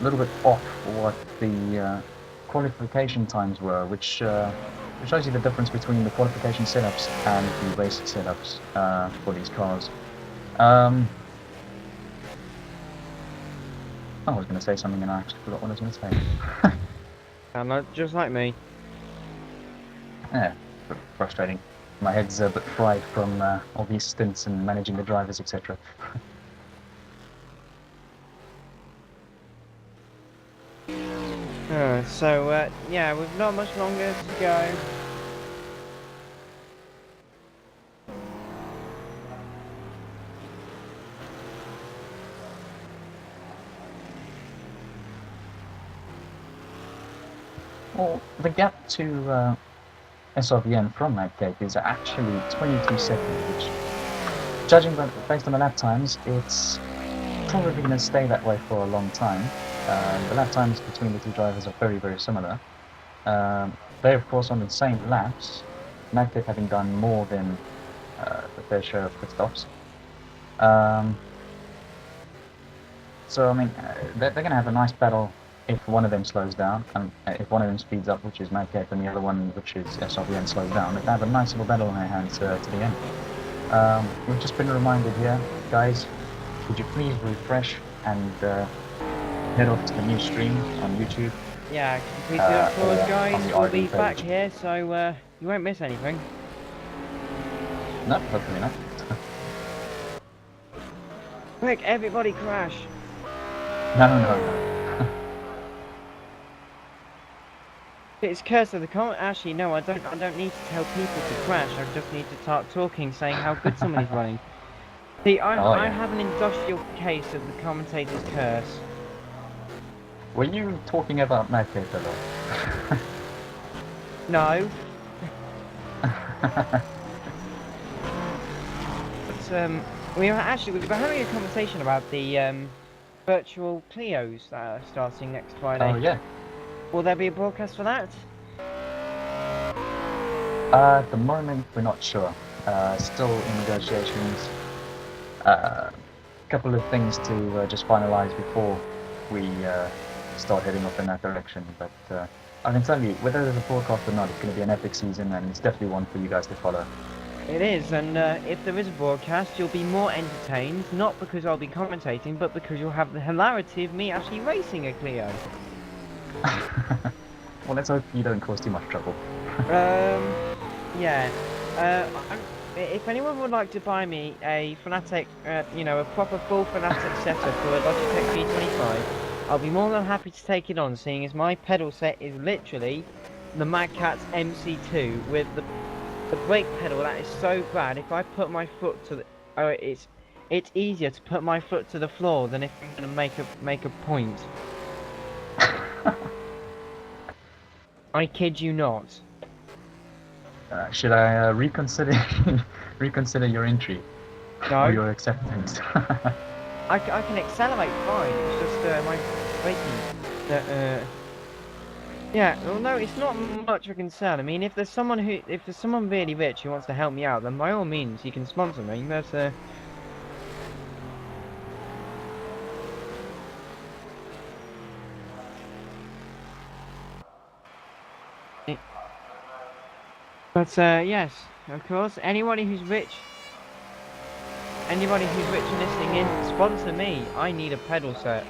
little bit off what the qualification times were, which shows you the difference between the qualification setups and the race setups for these cars. I was going to say something and I actually forgot what I was going to say. And just like me. Yeah, a bit frustrating. My head's a bit fried from all these stints and managing the drivers, etc. Yeah, we've not much longer to go. Well, the gap to SRVN from that gate is actually 22 seconds, which, judging based on the lap times, it's probably going to stay that way for a long time. The lap times between the two drivers are very, very similar. They're, of course, on the same laps, Magtech having done more than the fair share of pit stops. So, I mean, they're going to have a nice battle if one of them slows down, and if one of them speeds up, which is Magtech, and the other one, which is SRVN, slows down. They have a nice little battle on their hands to the end. We've just been reminded here, guys, could you please refresh and head off to the new stream on YouTube? Yeah, please do that for us, guys. We'll be page. back here, so you won't miss anything. No, hopefully not. Quick, everybody crash. No. It's curse of the comment. Actually, no, I don't need to tell people to crash. I just need to start talking, saying how good somebody's running. See, I have an industrial case of the commentator's curse. Were you talking about Magtech at all? No. But we were having a conversation about the virtual Clios that are starting next Friday. Oh yeah. Will there be a broadcast for that? At the moment, we're not sure. Still in negotiations. A couple of things to just finalize before we start heading off in that direction. But I can tell you, whether there's a broadcast or not, it's going to be an epic season, and it's definitely one for you guys to follow. It is, and if there is a broadcast, you'll be more entertained, not because I'll be commentating, but because you'll have the hilarity of me actually racing a Clio. Well, let's hope you don't cause too much trouble. Yeah. If anyone would like to buy me a Fanatec, a proper full Fanatec setup for a Logitech G25, I'll be more than happy to take it on, seeing as my pedal set is literally the Mad Catz MC2 with the brake pedal that is so bad. If I put my foot to the, it's easier to put my foot to the floor than if I'm gonna make a point. I kid you not. Should I reconsider your entry? No. Or your acceptance? I can accelerate fine. It's just my braking. Yeah. Well, no, it's not much of a concern. I mean, if there's someone really rich who wants to help me out, then by all means, you can sponsor me. That's But yes, of course, anybody who's rich and listening in, sponsor me. I need a pedal set.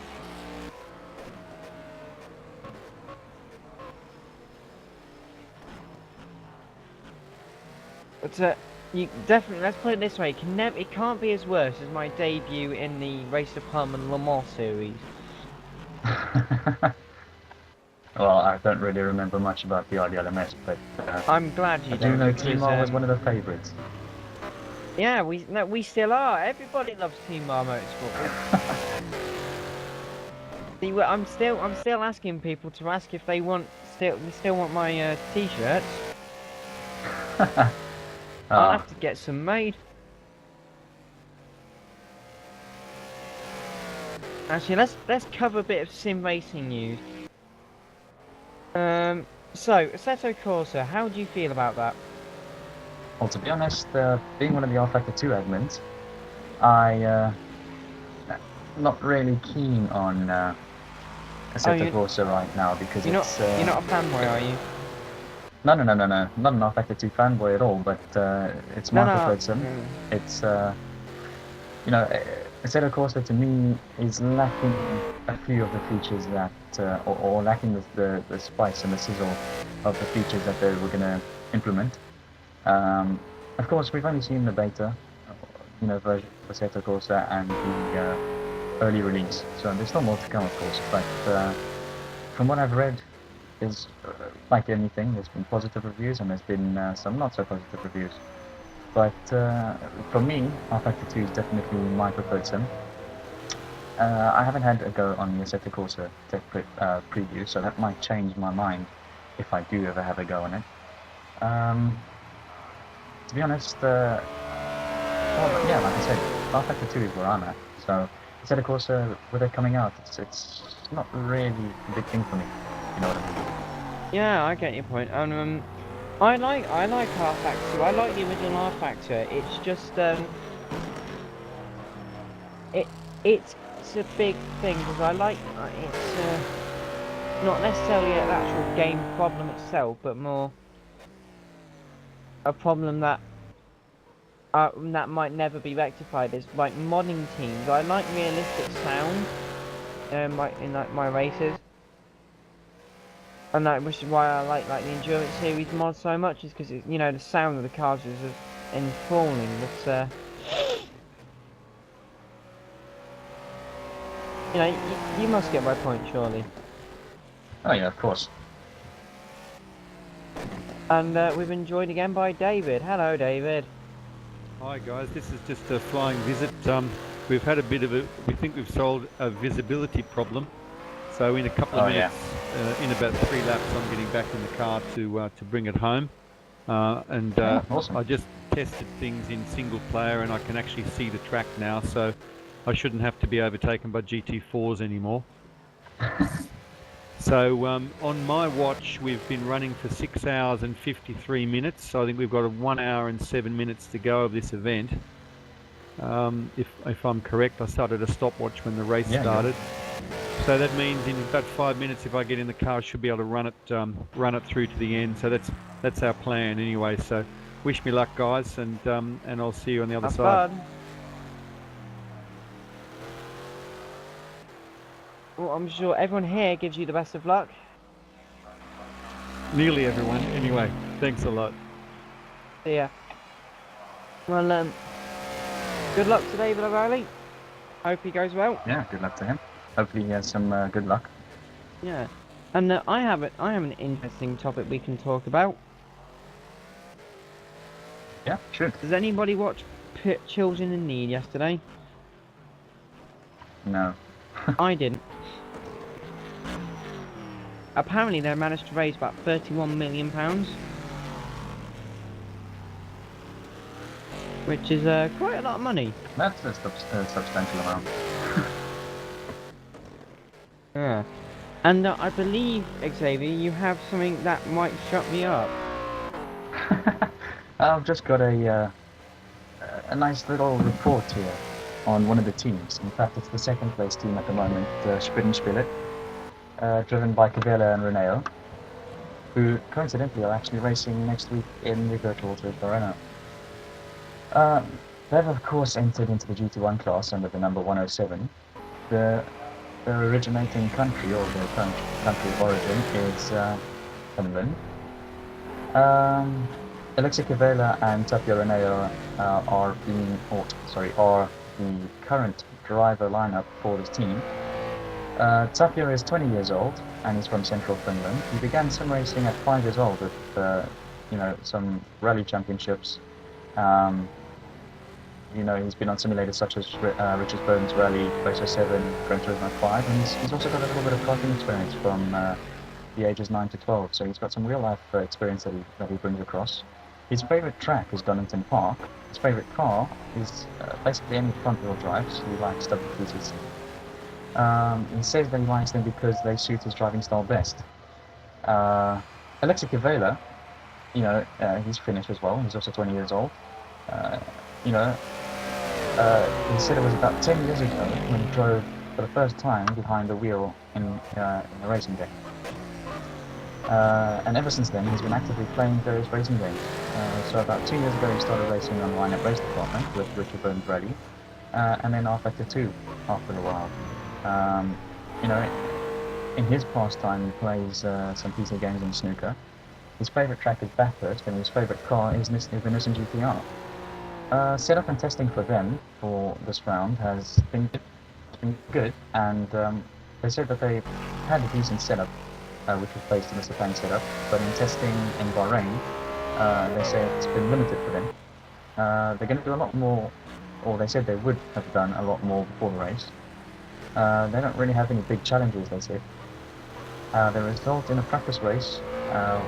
But you definitely, let's put it this way, it can't be as worse as my debut in the Race Department Le Mans series. Well, I don't really remember much about the RDLMS, but I'm glad you don't. I do know Team-R was one of the favourites. Yeah, we still are. Everybody loves Team-R Motorsport. See, I'm still asking people to ask if they still want my t-shirts. I'll have to get some made. Actually, let's cover a bit of sim racing news. So Assetto Corsa, how do you feel about that? Well, to be honest, being one of the R-Factor 2 admins, I not really keen on Oh, Assetto Corsa right now because you're not it's you're not a fanboy, are you? no, no, no, no, no, not an Factor 2 fanboy at all, but it's No, my no. preferred sim. It's you know, Assetto Corsa to me is lacking a few of the features that, or lacking the spice and the sizzle of the features that they were going to implement. Um, of course, we've only seen the beta, version of Assetto Corsa and the early release, so there's still more to come, of course. But from what I've read, there's like anything, there's been positive reviews and there's been some not so positive reviews. But for me, R Factor 2 is definitely my preferred sim. I haven't had a go on the Assetto Corsa tech preview, so that might change my mind if I do ever have a go on it. To be honest, well, yeah, like I said, R Factor 2 is where I'm at. So Assetto Corsa, with it coming out, it's not really a big thing for me. You know what I mean? Yeah, I get your point. I like R Factor. I like the original R Factor. It's just it it's a big thing because I like it's not necessarily an actual game problem itself, but more a problem that might never be rectified. Is like modding teams. I like realistic sound, my races. And that, which is why I like the endurance series mod so much, is because the sound of the cars is enthralling. But you must get my point, surely. Oh yeah, of course. And we've been joined again by David. Hello, David. Hi guys, this is just a flying visit. We've had a bit of we think we've solved a visibility problem. So in a couple of minutes, in about 3 laps, I'm getting back in the car to bring it home. Awesome. I just tested things in single player and I can actually see the track now, so I shouldn't have to be overtaken by GT4s anymore. So on my watch, we've been running for 6 hours and 53 minutes. So I think we've got 1 hour and 7 minutes to go of this event. If I'm correct, I started a stopwatch when the race started. So that means in about 5 minutes, if I get in the car, I should be able to run it through to the end. So that's our plan anyway. So wish me luck, guys, and I'll see you on the other side. Fun. Well, I'm sure everyone here gives you the best of luck. Nearly everyone. Anyway, thanks a lot. See ya. Well, good luck to David O'Reilly. Hope he goes well. Yeah, good luck to him. Hopefully he has some good luck. Yeah, and I have an interesting topic we can talk about. Yeah, sure. Does anybody watch Children in Need yesterday? No. I didn't. Apparently they managed to raise about £31 million, which is quite a lot of money. That's a substantial amount. Yeah. And I believe, Xavier, you have something that might shut me up. I've just got a nice little report here on one of the teams. In fact, it's the second place team at the moment, Spittenspillet, driven by Cavella and Reneo, who coincidentally are actually racing next week in the virtual to Bahrain. They've of course entered into the GT1 class under the number 107. Their originating country, or their country of origin, is Finland. Alexei Cavella and Tapio Reneo are the current driver lineup for this team. Tapio is 20 years old and he's from central Finland. He began sim racing at 5 years old with some rally championships. He's been on simulators such as Richard Burton's Rally, Racer 7, Gran Turismo 5, and he's also got a little bit of karting experience from the ages 9 to 12, so he's got some real life experience that he brings across. His favourite track is Donington Park. His favourite car is basically any front-wheel drives. He likes WTCC. He says that he likes them because they suit his driving style best. Alexei Cavella, he's Finnish as well. He's also 20 years old. He said it was about 10 years ago when he drove for the first time behind the wheel in a racing game. And ever since then, he's been actively playing various racing games. So about 2 years ago, he started racing online at Race Department with Richard Burns Rally, and then R-Factor 2 after a while. You know, in his pastime, he plays some PC games and snooker. His favourite track is Bathurst, and his favourite car is the Nissan GTR. Setup and testing for them for this round has been good, and they said that they had a decent setup, which was based on the Sepang setup, but in testing in Bahrain, they say it's been limited for them. They're going to do a lot more, or they said they would have done a lot more before the race. They don't really have any big challenges, they said. The result in a practice race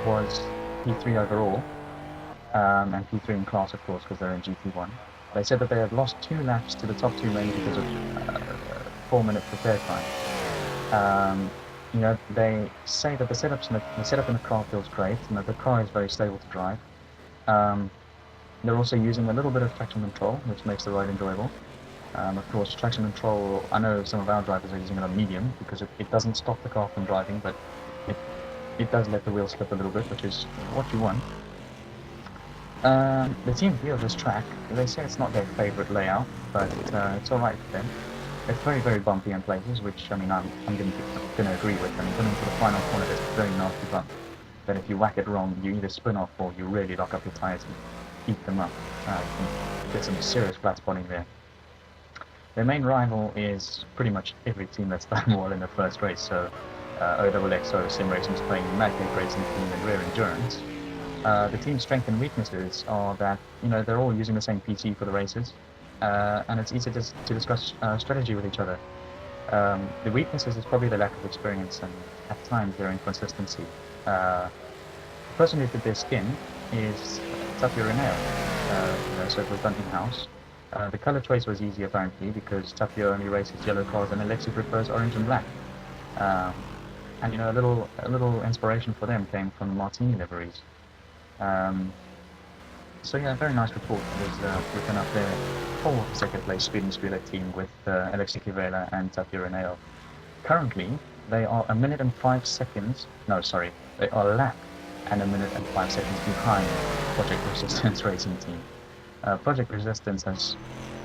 was P3 overall, and P3 in class, of course, because they're in GT1. They said that they had lost 2 laps to the top 2 mainly because of 4-minute prepare time. You know, they say that the setup in the car feels great. You know, the car is very stable to drive. They're also using a little bit of traction control, which makes the ride enjoyable. Of course, traction control, I know some of our drivers are using it on medium because it doesn't stop the car from driving, but it does let the wheel slip a little bit, which is what you want. The team view of this track, they say it's not their favourite layout, but it's alright for them. It's very, very bumpy in places, which, I mean, I'm going to agree with. I mean, coming to the final corner, there's a very nasty bump that if you whack it wrong, you either spin off or you really lock up your tyres and eat them up. You can get some serious flat spotting there. Their main rival is pretty much every team that's done well in the first race, so OXXO Sim Racing Spain, Magnet Racing Team, and Rare Endurance. The team's strengths and weaknesses are that, you know, they're all using the same PC for the races, and it's easy to discuss strategy with each other. The weaknesses is probably the lack of experience and at times their inconsistency. The person who did their skin is Tapio Reneo, you know, so it was done in-house. The color choice was easy apparently because Tapio only races yellow cars and Alexi prefers orange and black. And you know, a little inspiration for them came from Martini liveries. So yeah, very nice report was written up there for the second place Speed and Spieler team with Alexi Kivela and Tapio Reneo. Currently, they are a minute and 5 seconds, no sorry, they are a lap and a minute and 5 seconds behind Project Resistance Racing Team. Project Resistance has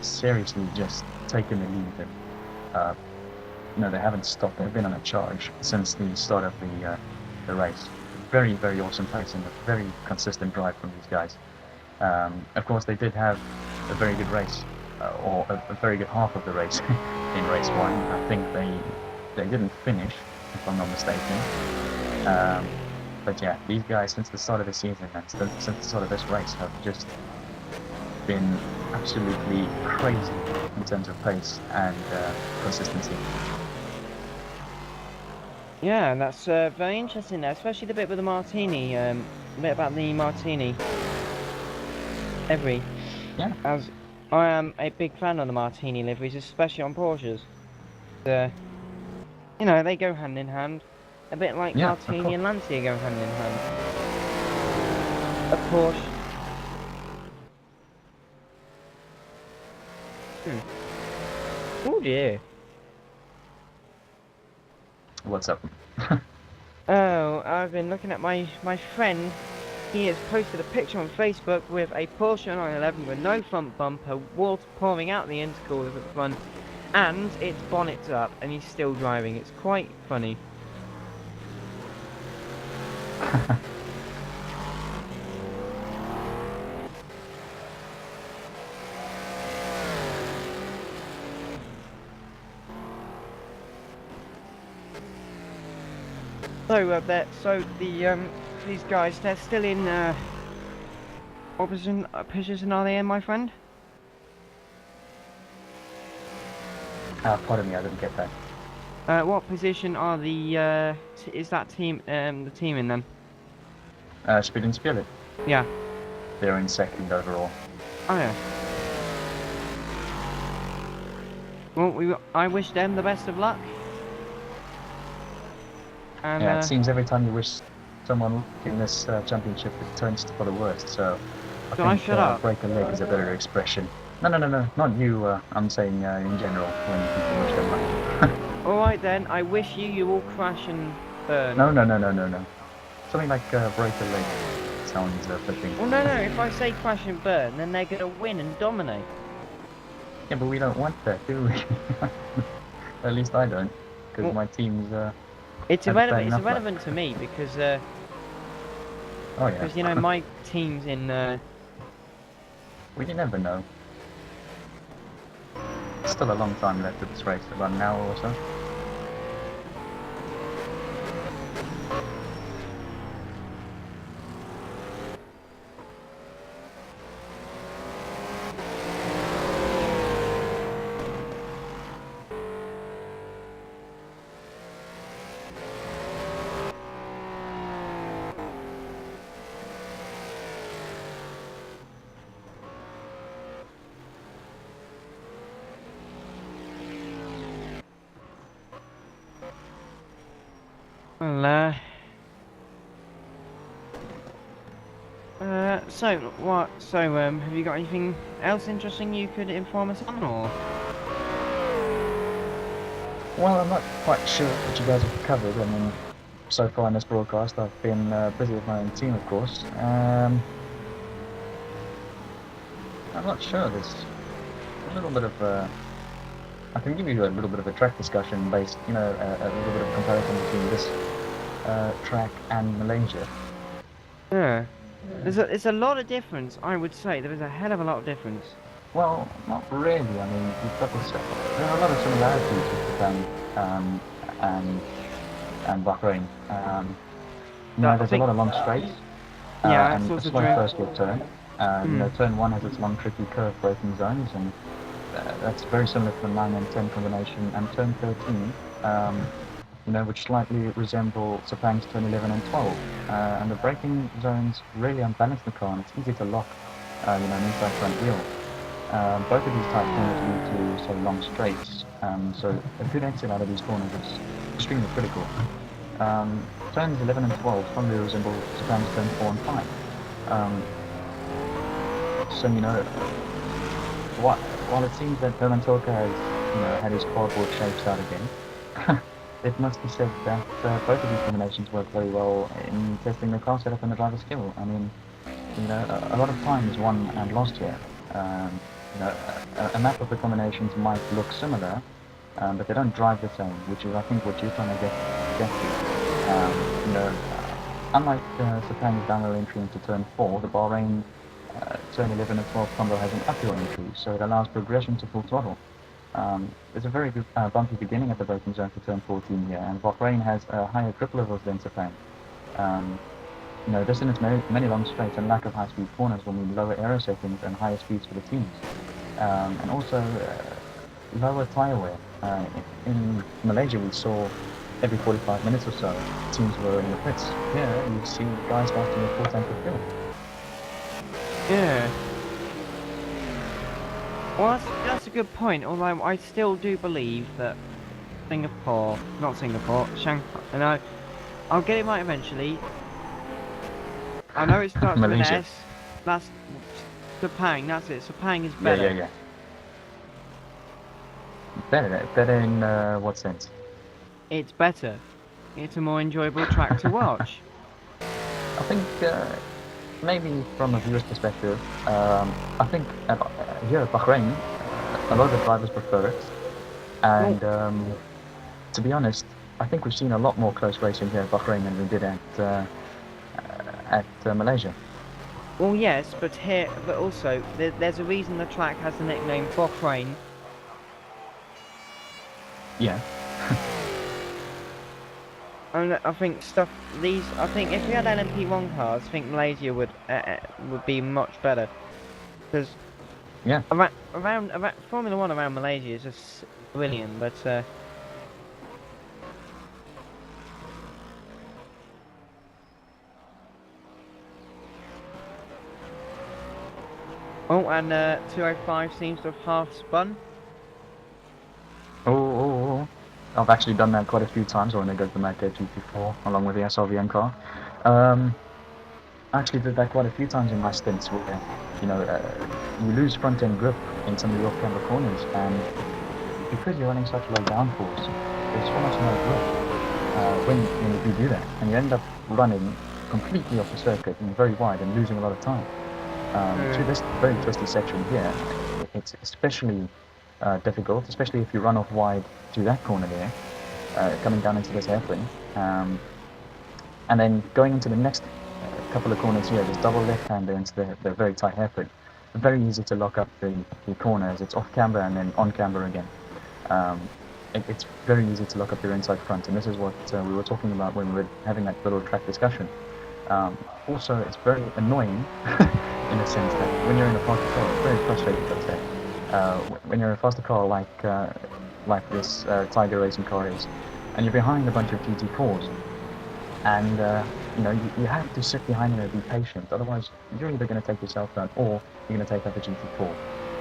seriously just taken the lead, and you know, they haven't stopped. They've been on a charge since the start of the race. Very, very awesome racing, a very consistent drive from these guys. Of course, they did have a very good race, or a very good half of the race in race 1. I think they didn't finish, if I'm not mistaken. But yeah, these guys, since the start of the season and since the start of this race, have just been absolutely crazy in terms of pace and consistency. Yeah, and that's very interesting there, especially the bit with the Martini, a bit about the Martini. Yeah. As I am a big fan of the Martini liveries, especially on Porsches. You know, they go hand in hand, a bit like Martini and Lancia go hand in hand. A Porsche. Oh dear. What's up? Oh, I've been looking at my friend. He has posted a picture on Facebook with a Porsche 911 with no front bumper, water pouring out the intercooler at the front, and its bonnet's up, and he's still driving. It's quite funny. So these guys, they're still in what position are they in, my friend? Pardon me, I didn't get that. What position are the is that team the team in then? Speed and Spirit. Yeah. They're in second overall. Oh yeah. Well, I wish them the best of luck. And, yeah, it seems every time you wish someone in this championship, it turns for the worst. So I think break a leg is a better expression. No, not you. I'm saying in general when people wish them luck. Right then, I wish you all crash and burn. No. Something like break a leg sounds fitting. Well, no, if I say crash and burn, then they're gonna win and dominate. Yeah, but we don't want that, do we? At least I don't, because Well, my team's. It's had irrelevant. bad It's enough luck. irrelevant to me because Oh yeah. you know my team's in. Well, you never know. Still a long time left of this race, about an hour or so. Well, so what? So have you got anything else interesting you could inform us on, or? Well, I'm not quite sure what you guys have covered. I mean, so far in this broadcast, I've been busy with my own team, of course. I'm not sure. There's a little bit of. I can give you a little bit of a track discussion based, a little bit of comparison between this track and Malaysia. Yeah. There's a lot of difference, I would say. There is a hell of a lot of difference. Well, not really. I mean, you've got this. There are a lot of similarities with Japan and Bahrain. There's a lot of long straights. Yeah, and a slow first gear turn. Turn 1 has its long, tricky curve braking zones, and that's very similar to the 9 and 10 combination. And turn 13, which slightly resemble Sepang's turn 11 and 12. And the braking zones really unbalance the car, and it's easy to lock, an inside front wheel. Both of these type corners lead to say long straights, so a good exit out of these corners is extremely critical. Turns 11 and 12 strongly resemble Sepang's turn 4 and 5. While it seems that Torka has, had his cardboard shapes out again, it must be said that both of these combinations work very well in testing the car setup and the driver's skill. I mean, a lot of time is won and lost here. A map of the combinations might look similar, but they don't drive the same, which is, I think, what you're trying to get to. Unlike Sepang's downhill entry into turn 4, the Bahrain turn 11 and 12 combo has an uphill entry, so it allows progression to full throttle. There's a very good bumpy beginning at the braking zone for turn 14 here, and Bahrain has higher grip levels than Sepang. This and its many long straights and lack of high-speed corners will mean lower aero settings and higher speeds for the teams. And also lower tyre wear. In Malaysia, we saw every 45 minutes or so, teams were in the pits. Here, you see guys lasting a full tank of fuel. Yeah. Well, that's a good point, although I still do believe that Shanghai, and I'll get it right eventually. I know it starts with an Malaysia. S. That's Sepang. That's it. Sepang is better. Yeah. Better in what sense? It's better. It's a more enjoyable track to watch. I think maybe from a viewer's perspective, I think here at Bahrain, a lot of the drivers prefer it. And to be honest, I think we've seen a lot more close racing here at Bahrain than we did at Malaysia. Well, yes, but also there's a reason the track has the nickname Bahrain. Yeah. And I think I think if we had LMP1 cars, I think Malaysia would be much better. Because around Formula 1 around Malaysia is just brilliant, but oh, and 205 seems to have half spun. Oh. I've actually done that quite a few times when I go to my GT4 along with the SRVM car. I actually did that quite a few times in my stints where, you lose front end grip in some of the off-camber corners, and because you're running such low downforce, there's almost no grip when you do that, and you end up running completely off the circuit and very wide and losing a lot of time. To this very twisty section here, it's especially difficult, especially if you run off wide to that corner there, coming down into this hairpin, and then going into the next couple of corners here, this double left-hander into the very tight hairpin. Very easy to lock up the corners. It's off camber and then on camber again. It's very easy to lock up your inside front, and this is what we were talking about when we were having that little track discussion. Also, it's very annoying in a sense that when you're in a faster car, it's very frustrating, let's say. When you're in a faster car like this Tiger racing car is, and you're behind a bunch of GT4s, and you have to sit behind them and be patient, otherwise you're either going to take yourself down or you're going to take up a GT4.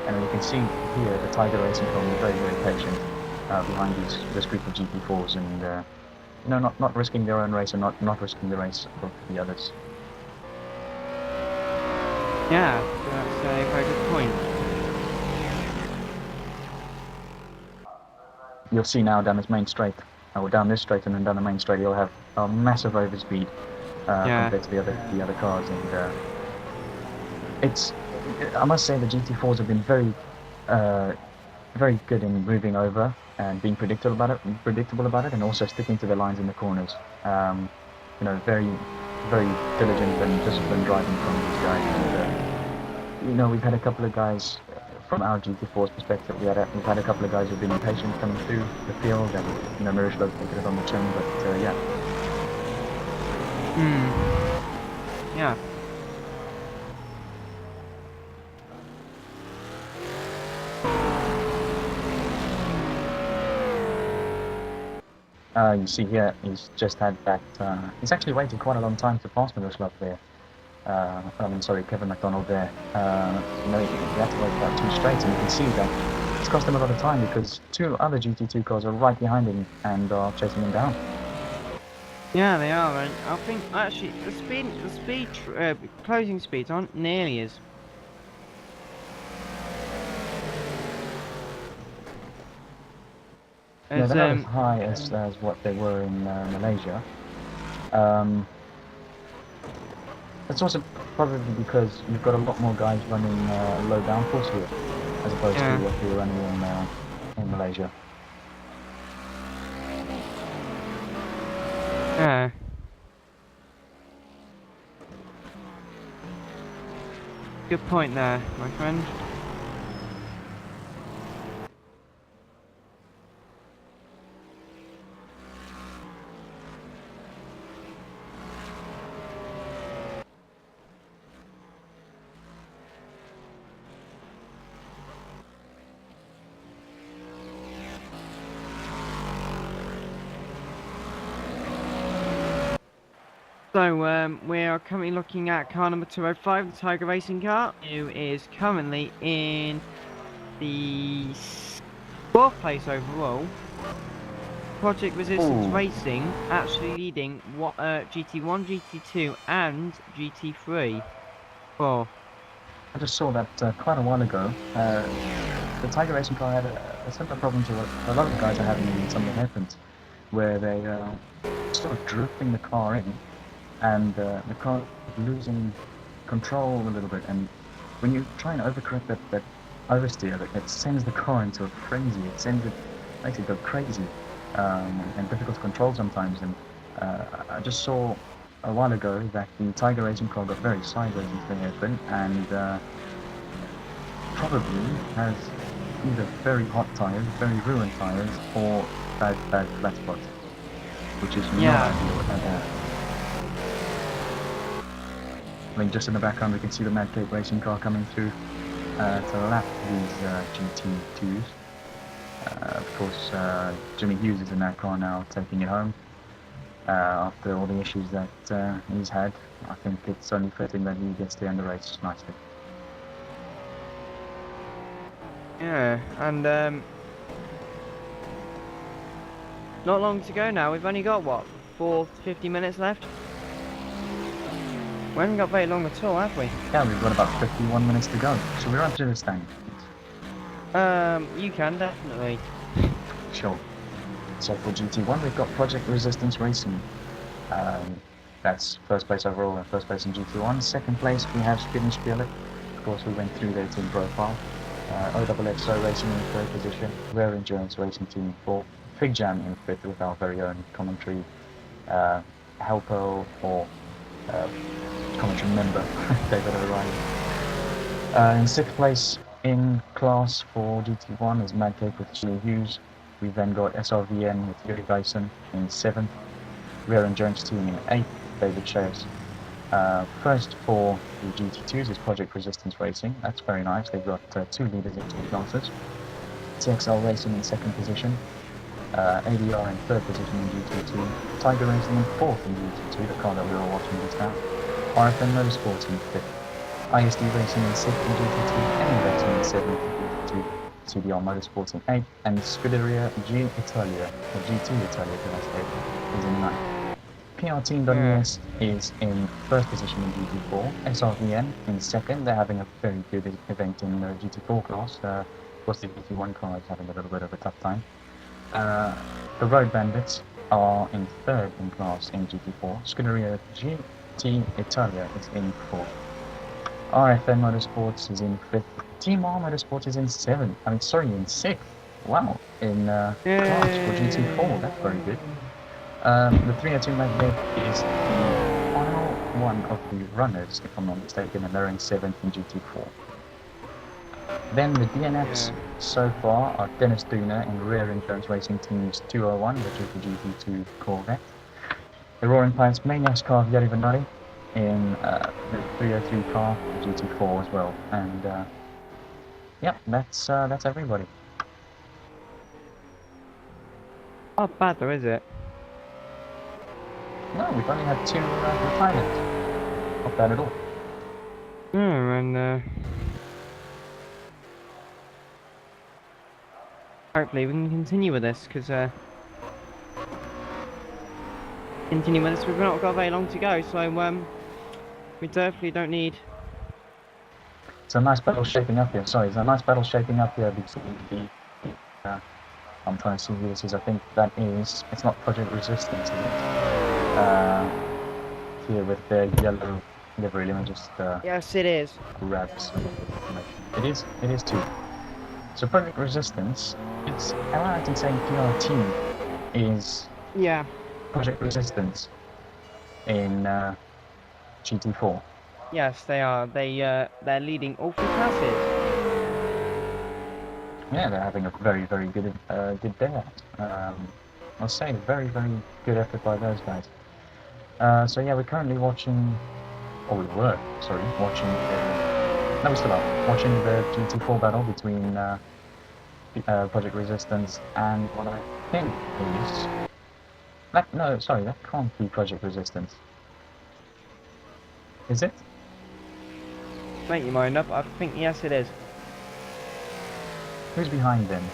And you can see here the Tiger racing car is very, very patient behind this group of GT4s, and not risking their own race and not risking the race of the others. Yeah, that's a very good point. You'll see now down this main straight, or down this straight and then down the main straight, you'll have a massive overspeed compared to the other cars, and I must say the GT4s have been very very good in moving over and being predictable about it, and also sticking to the lines in the corners. Very, very diligent and disciplined driving from these guys. And we've had a couple of guys from our GT4's perspective. We've had a couple of guys who've been impatient coming through the field, and Mirishlow's taken it on the chin, but yeah. Yeah. You see here, he's just had that. He's actually waited quite a long time to pass Miroslav there. Kevin McDonald there. He had to wait about 2 straights, and you can see that it's cost him a lot of time because 2 other GT2 cars are right behind him and are chasing him down. Yeah, they are, and I think actually the closing speeds aren't nearly as. Yeah, they're not as high as what they were in Malaysia. It's also probably because you've got a lot more guys running low downforce here, as opposed to what we were running in Malaysia. Yeah. Good point there, my friend. So, we are currently looking at car number 205, the Tiger Racing car, who is currently in the 4th place overall. Project Resistance Racing actually leading GT1, GT2 and GT3. I just saw that quite a while ago. The Tiger Racing car had a similar problem to what a lot of the guys are having in some of the hairpins, where they sort of drifting the car in, and the car losing control a little bit, and when you try and overcorrect that oversteer, it sends the car into a frenzy. Makes it go crazy and difficult to control sometimes. And I just saw a while ago that the Tiger Racing car got very sideways into the hairpin, and probably has either very hot tires, very ruined tires, or bad flat spots, which is not ideal with that. I mean, just in the background we can see the Mad Cape Racing car coming through to lap these GT2s. Of course, Jimmy Hughes is in that car now, taking it home after all the issues that he's had. I think it's only fitting that he gets to end the race nicely. Yeah, and not long to go now. We've only got, what, 50 minutes left? We haven't got very long at all, have we? Yeah, we've got about 51 minutes to go. Shall we run through this thing? You can, definitely. Sure. So for GT1, we've got Project Resistance Racing. That's first place overall and first place in GT1. Second place, we have Spielen. Of course, we went through their team profile. OXXO Racing in third position. Rare Endurance Racing Team in fourth. Fig Jam in fifth with our very own commentary helper or commentary member, David O'Reilly. In sixth place in class for GT1 is Madcake with Julie Hughes. We then got SRVN with Yuri Dyson in seventh. Rare Endurance Team in eighth, David Shaves. First for the GT2s is Project Resistance Racing. That's very nice. They've got two leaders in two classes. TXL Racing in second position. ADR in third position in GT2. Tiger Racing in fourth in GT2, the car that we were watching just now. RFN Motorsports in fifth. ISD Racing in sixth in GT2. Any Racing in seventh in GT2. CDR Motorsports in eighth. And Scuderia G Italia, or GT Italia, did I say, is in ninth. PR Team.es is in first position in GT4, SRVN in second. They're having a very good event in the GT4 class. Of course, the GT1 car is having a little bit of a tough time. The Road Bandits are in third in class in GT4. Scuderia GT Italia is in fourth. RFN Motorsports is in fifth. Team R Motorsports is in seventh. In sixth. Wow, in class for GT4. That's very good. The 302 Magnet is the final one of the runners, if I'm not mistaken, and they're in 7th in GT4. Then the DNFs so far are Dennis Duna in Rare Endurance Racing Team's 201, which is the GT2 Corvette. The Roaring Pints Maniacs car of Yari Vanari in the 303 car, the GT4 as well. And yeah, that's everybody. Not bad though, is it? No, we've only had two retirements. Not bad at all. And hopefully we can continue with this, because we've not got very long to go, so we definitely don't need... It's a nice battle shaping up here. Sorry, it's a nice battle shaping up here between the... I'm trying to see who this is. I think that is... It's not Project Resistance, is it? Here with the yellow livery. Let me just Yes, it is. grab some information. It is too. So Project Resistance, it's, am I right in saying PRT is Project Resistance in GT4? Yes, they are. They're leading all three classes. Yeah, they're having a very, very good day out. I'll say very, very good effort by those guys. So yeah, we're currently watching, or we were, sorry, watching no, we still are, watching the GT4 battle between Project Resistance and what I think is... no, sorry, that can't be Project Resistance. Is it? Make your mind up. I think, yes, it is. Who's behind them?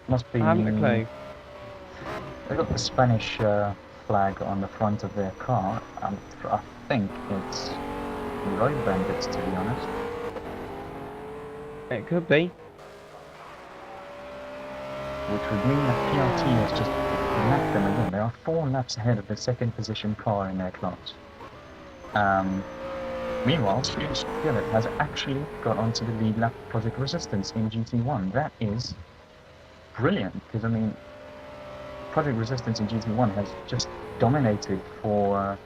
Must be... I haven't a clue. They've got the Spanish flag on the front of their car. I think it's Road Bandits, to be honest. It could be. Which would mean that PRT has just lapped them again. They are 4 laps ahead of the second position car in their class. Meanwhile, Spielen has actually got onto the lead lap of Project Resistance in GT1. That is brilliant, because I mean, Project Resistance in GT1 has just dominated for,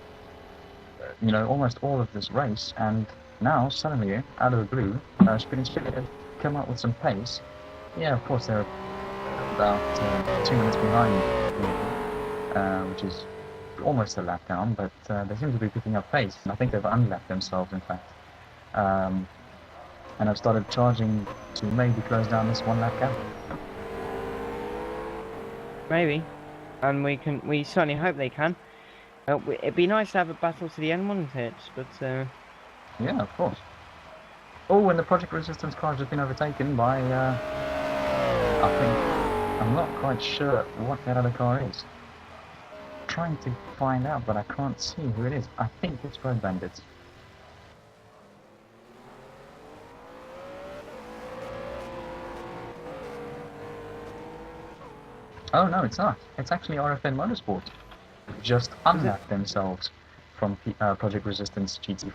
you know, almost all of this race, and now, suddenly, out of the blue, Spielen have come up with some pace. Yeah, of course, they're about 2 minutes behind, which is almost a lap down, but they seem to be picking up pace, and I think they've unlapped themselves, in fact. And I've started charging to maybe close down this 1 lap gap. Maybe. And we certainly hope they can. It'd be nice to have a battle to the end, wouldn't it? But yeah, of course. Oh, and the Project Resistance car has just been overtaken by I think, I'm not quite sure what that other car is. Trying to find out, but I can't see who it is. I think it's Road Bandits. Oh no, it's not. It's actually RFN Motorsport. Just Is it? unmapped themselves from Project Resistance GT.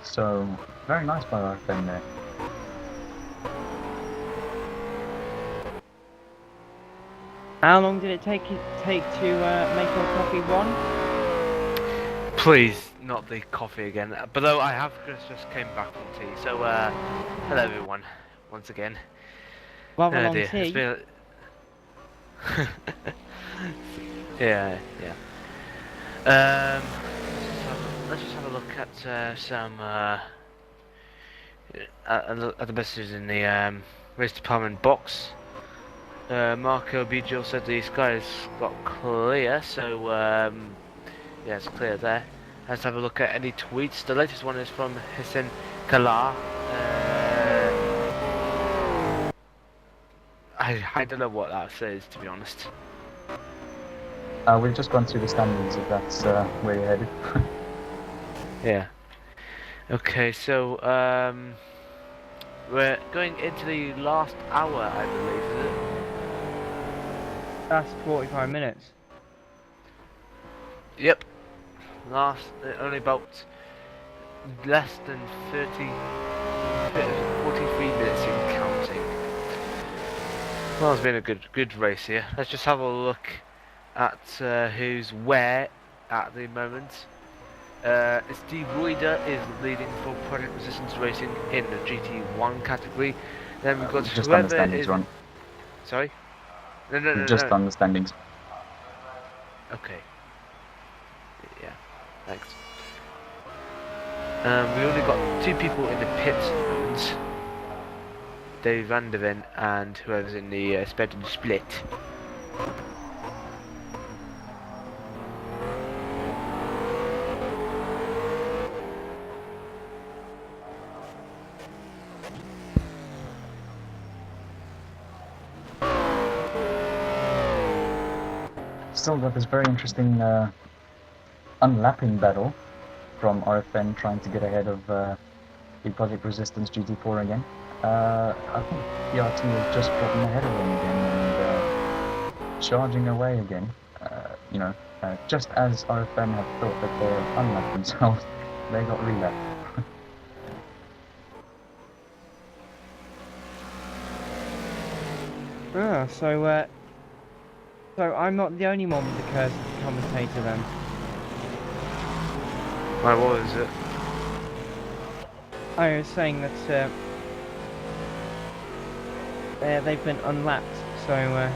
So very nice by RFN there. How long did it take to make your coffee, Ron? Please, not the coffee again. But though I have just came back from tea, so hello everyone, once again. Rather Oh long dear, it's tea. been. Yeah, yeah. Let's just have a look at some at the messages in the race department box. Marco Biggio said the skies got clear, so yeah, it's clear there. Let's have a look at any tweets. The latest one is from Hussein Kala. I don't know what that says, to be honest. We've just gone through the standings if that's where you're headed. Yeah. Okay, so we're going into the last hour, I believe, is it? That's 45 minutes. Yep. Last, only about less than 43 minutes in counting. Well, it's been a good race here. Let's just have a look at who's where at the moment. Steve Reuter is leading for Project Resistance Racing in the GT1 category. Then we've got Just on the whoever standings, is. Ron. Sorry? No. Just on the standings. Okay. Yeah, thanks. We only got two people in the pit zones. Dave Van der Ven and whoever's in the sped split. Still got this very interesting unlapping battle from RFN trying to get ahead of the Project Resistance GT4 again. I think PRT is just dropping ahead of them again and charging away again. Just as RFN have thought that they're unlapped themselves, they got relapped. So I'm not the only one with the cursed commentator then. Why, what is it? I was saying that they've been unlapped, so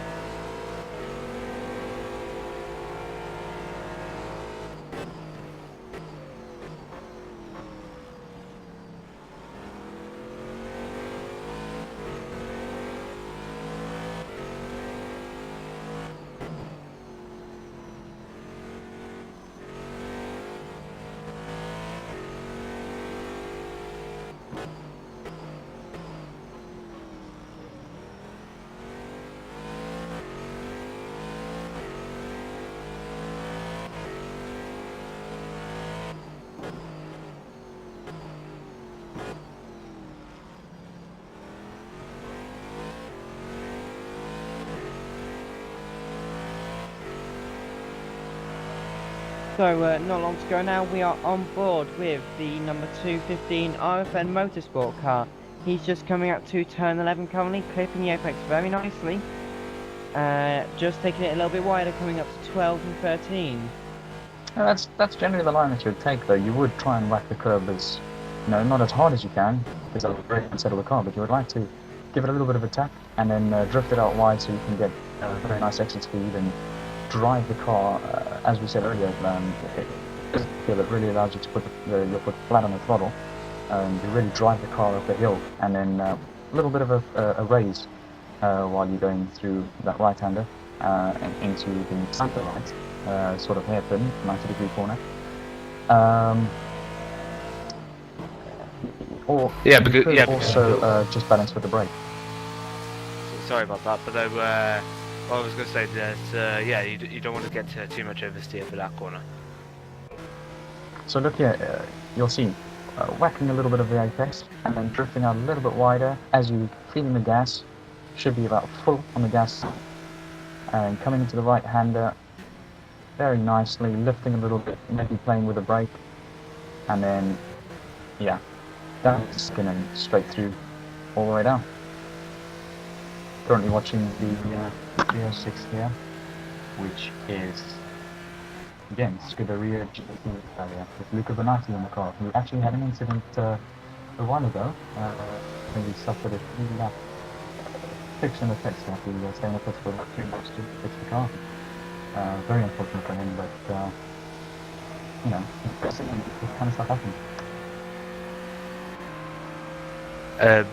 not long to go now. We are on board with the number 215 RFN Motorsport car. He's just coming up to turn 11 currently, clipping the apex very nicely. Just taking it a little bit wider, coming up to 12 and 13. That's generally the line that you would take, though. You would try and whack the curb as, not as hard as you can, because that would really unsettle the car, but you would like to give it a little bit of a tap and then drift it out wide so you can get a very nice exit speed and drive the car, as we said earlier. It really allows you to put your foot flat on the throttle. You really drive the car up the hill, and then a little bit of a raise while you're going through that right-hander and into the center right, sort of hairpin, 90-degree corner. Or Yeah, you because could yeah, also just balance with the brake. sorry about that, but what I was going to say that yeah, you don't want to get too much oversteer for that corner. So look here, you'll see whacking a little bit of the apex and then drifting out a little bit wider as you feeding the gas. Should be about full on the gas. and coming into the right-hander very nicely, lifting a little bit, maybe playing with a brake, and then, yeah, that's spinning straight through all the way down. Currently watching the 306 here, which is, again, Scuderia GT Italia, with Luca Bonatti in the car, who actually had an incident a while ago, when he suffered a 3-lap fix in the pits. He had to stay in the pits for about 3 laps to fix the car. Very unfortunate for him, but you know, this kind of stuff happens.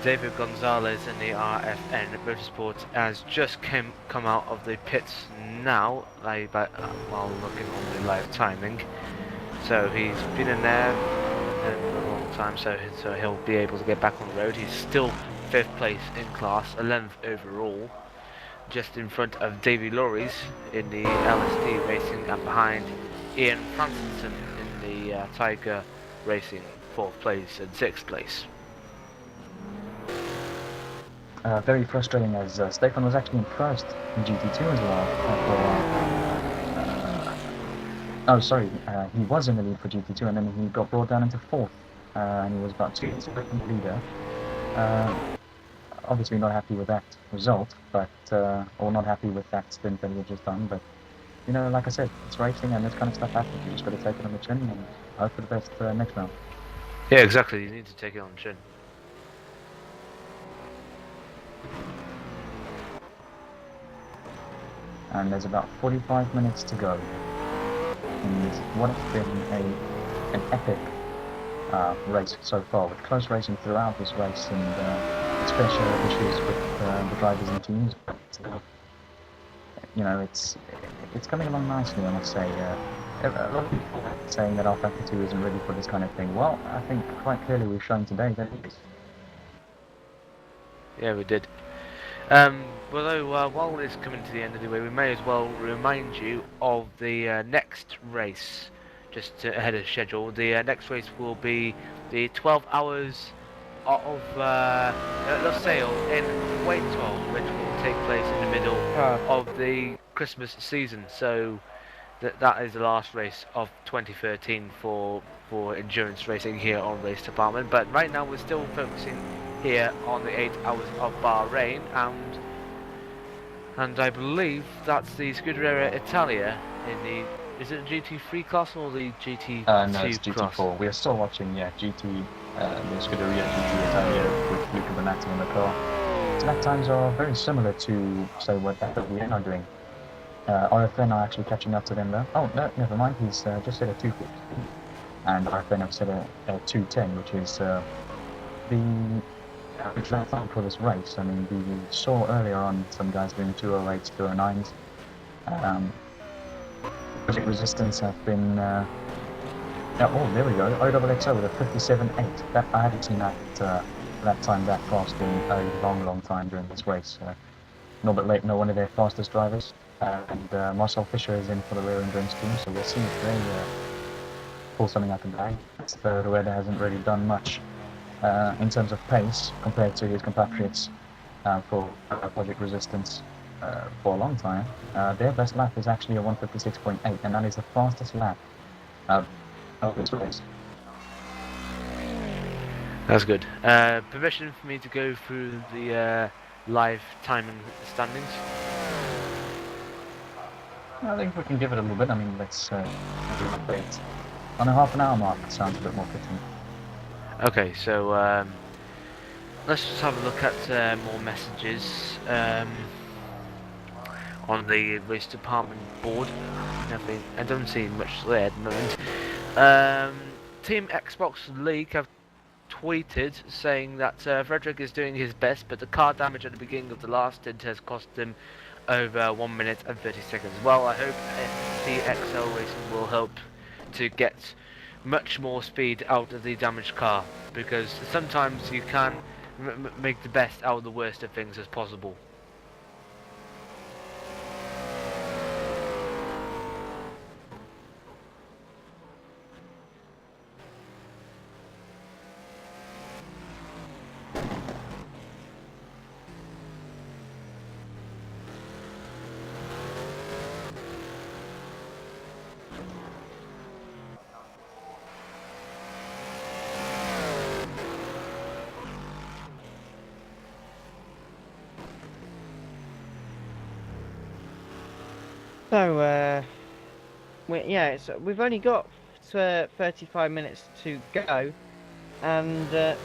David Gonzalez in the RFN Motorsport has just come out of the pits now, while looking on the live timing. So he's been in there for a long time, so he'll be able to get back on the road. He's still 5th place in class, 11th overall, just in front of Davy Lorries in the LSD Racing, and behind Ian Francisson in the Tiger Racing, 4th place and 6th place. Very frustrating, as Stefan was actually in first in GT2 as well. Oh, sorry, he was in the lead for GT2, and then he got brought down into 4th, and he was about 2 minutes away from the leader. Obviously not happy with that result, but or not happy with that stint that he had just done, but you know, like I said, it's racing and this kind of stuff happens. You just got to take it on the chin and hope for the best next round. Yeah, exactly, you need to take it on the chin. And there's about 45 minutes to go in what has been an epic race so far, with close racing throughout this race and its fair share of issues with the drivers and teams. But you know, it's coming along nicely, I must say. A lot of people are saying that Alpha 2 isn't ready for this kind of thing. Well, I think quite clearly we've shown today that it is. Yeah, we did. Although while it's coming to the end anyway, we may as well remind you of the next race, just ahead of schedule. The next race will be the 12 hours of Losail in Kuwait, which will take place in the middle of the Christmas season. So that is the last race of 2013 for endurance racing here on Race Department. But right now we're still focusing here on the 8 hours of Bahrain, and I believe that's the Scuderia Italia in the, is it the GT3 class or the GT2 no, it's class? GT4. We are still watching, the Scuderia GT Italia with Luca Bonatti in the car. So lap times are very similar to, say, what FWN are doing. RFN are actually catching up to them though. Oh, no, never mind, he's just set a 2:15. And RFN have set a 2:10, which is the average lap time for this race. I mean, we saw earlier on some guys doing 2:08s, 2:09s. Project Resistance have been oh, there we go, OXXO with a 57.8. That, I haven't seen that time that fast in a long time during this race. Norbert Leitner, one of their fastest drivers, and Marcel Fischer is in for the rear endurance team, so we'll see if they pull something out of the bag. Rueda hasn't really done much in terms of pace compared to his compatriots for Project Resistance for a long time. Their best lap is actually a 156.8, and that is the fastest lap of this race. That's good. Permission for me to go through the live timing standings? I think we can give it a little bit. I mean, let's do it on a half an hour mark. It sounds a bit more fitting. Okay, so let's just have a look at more messages on the race department board. Nothing. I don't see much there at the moment. Team Xbox League have tweeted saying that Frederick is doing his best, but the car damage at the beginning of the last stint has cost him over 1 minute and 30 seconds. Well, I hope FTXL Racing will help to get much more speed out of the damaged car, because sometimes you can make the best out of the worst of things as possible. So, we've only got 35 minutes to go, and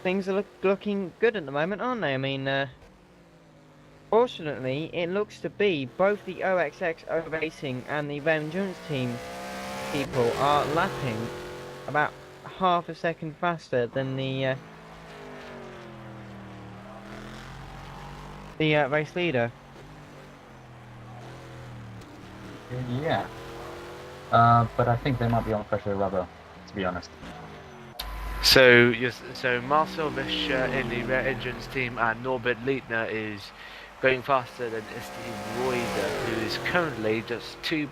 things are looking good at the moment, aren't they? I mean, fortunately, it looks to be both the OXX Racing and the Vengeance team people are lapping about half a second faster than the race leader. Yeah. But I think they might be on pressure rubber, to be honest. So yes, so Marcel Vischer in the Rare Engines team and Norbert Leitner is going faster than Steve Reuter, who is currently just 2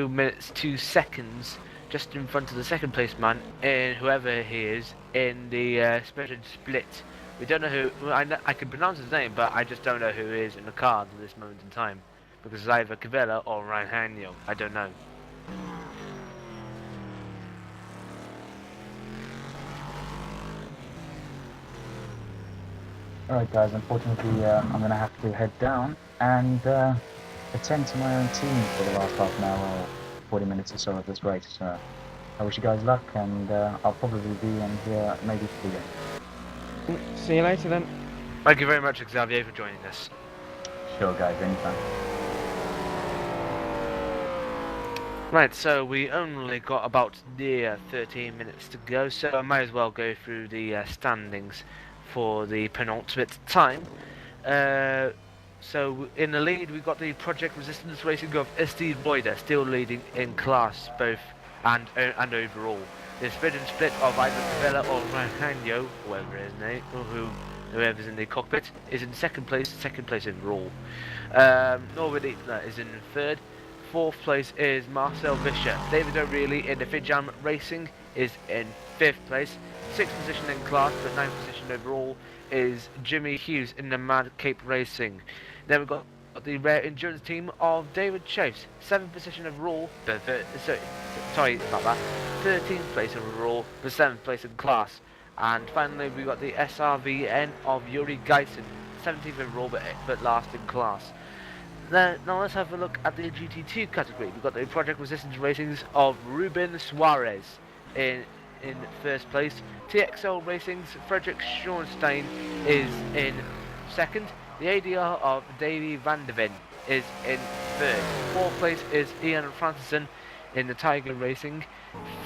minutes 2 seconds just in front of the second place man, in whoever he is, in the split. We don't know who. Well, I can pronounce his name, but I just don't know who he is in the card at this moment in time, because it's either Cavella or Ryan. I don't know. Alright guys, unfortunately I'm going to have to head down and attend to my own team for the last half an hour or 40 minutes or so of this race. So I wish you guys luck, and I'll probably be in here maybe for the end. See you later then. Thank you very much, Xavier, for joining us. Sure guys, anytime. Right, so we only got about near 13 minutes to go, so I might as well go through the standings for the penultimate time. So in the lead we got the Project Resistance Racing of Steve Boyder, still leading in class both and overall. The split of either Cavella or Rangano, whoever's in the cockpit, is in second place overall. Norbert Eitner is in third. Fourth place is Marcel Vischer. David O'Reilly in the Fidjam Racing is in fifth place. Sixth position in class, but ninth position overall is Jimmy Hughes in the Mad Cape Racing. Then we've got the Rare Endurance team of David Chase, seventh position overall, but sorry about that, 13th place overall, but seventh place in class. And finally, we got the SRVN of Yuri Geisen, 17th overall, but last in class. Now let's have a look at the GT2 category. We've got the Project Resistance Racings of Ruben Suarez in first place. TXL Racing's Frederick Schornstein is in second. The ADR of Davy van der Ven is in third. Fourth place is Ian Francisson in the Tiger Racing.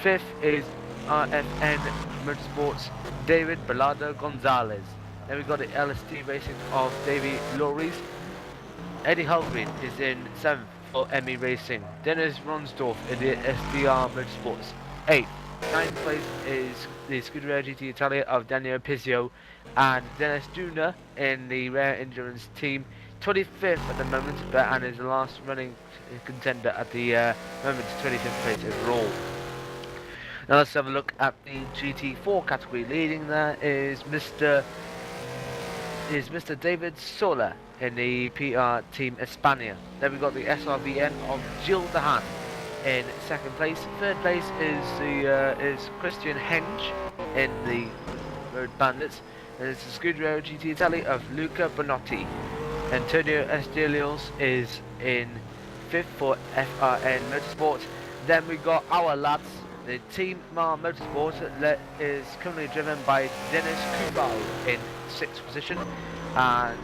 Fifth is RFN Motorsports David Bellardo Gonzalez. Then we've got the LST Racing of Davy Loris. Eddie Halgren is in 7th for Emmy Racing. Dennis Ronsdorf in the SDR Motorsports 8th. 9th place is the Scuderia GT Italia of Daniel Pizio and Dennis Duna in the Rare Endurance team. 25th at the moment, and is the last running contender at the moment, 25th place overall. Now let's have a look at the GT4 category. Leading there is Mr. David Sola in the PR Team Espana. Then we've got the SRVN of Gilles Dehan in second place. Third place is Christian Henge in the Road Bandits. And it's the Scuderia GT Italia of Luca Bonotti. Antonio Estelios is in fifth for FRN Motorsport. Then we got our lads, the Team Mar Motorsport, that is currently driven by Dennis Kubal in sixth position, and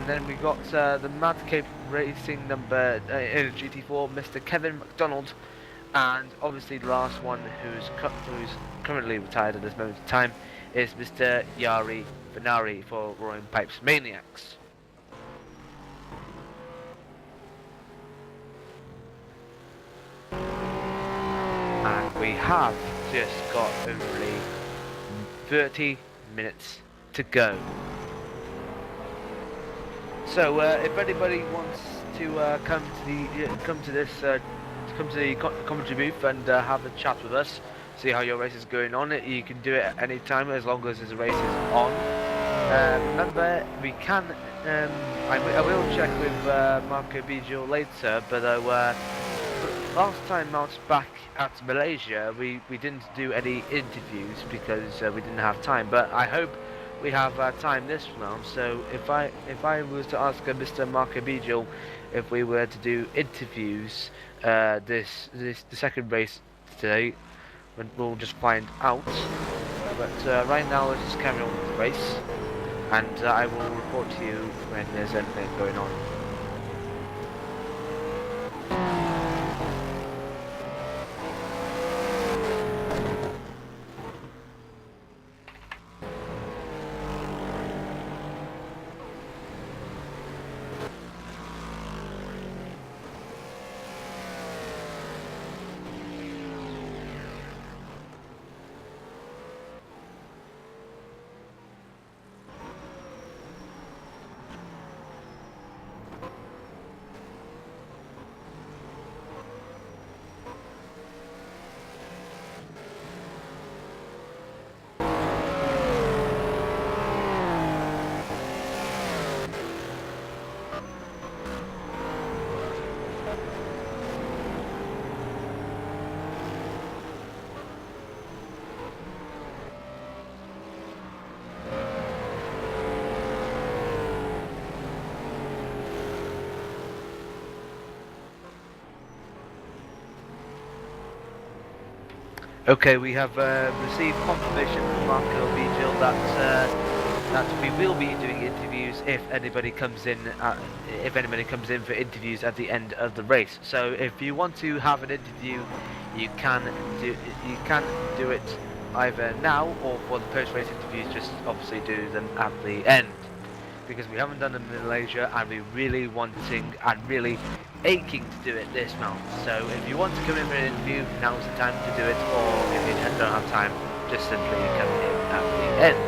then we got the Mad Cape Racing number in GT4, Mr. Kevin McDonald, and obviously the last one who's currently retired at this moment in time is Mr. Yari Venari for Roaring Pipes Maniacs. And we have just got only 30 minutes to go. So if anybody wants to come to the commentary booth and have a chat with us, see how your race is going on, you can do it at any time as long as the race is on. Remember, we can I will check with Marco Biggio later, but last time I was back at Malaysia, we didn't do any interviews because we didn't have time. But I hope we have time this round. So if I was to ask Mr. Marco Biggio if we were to do interviews the second race today, we'll just find out. But right now, let's just carry on with the race, and I will report to you when there's anything going on. Okay, we have received confirmation from Marco Vigil that we will be doing interviews if anybody comes in for interviews at the end of the race. So if you want to have an interview, you can do it either now or for the post-race interviews. Just obviously do them at the end, because we haven't done them in Malaysia and we're really wanting and really aching to do it this round. So if you want to come in for an interview, now's the time to do it, or if you don't have time, just simply come in at the end.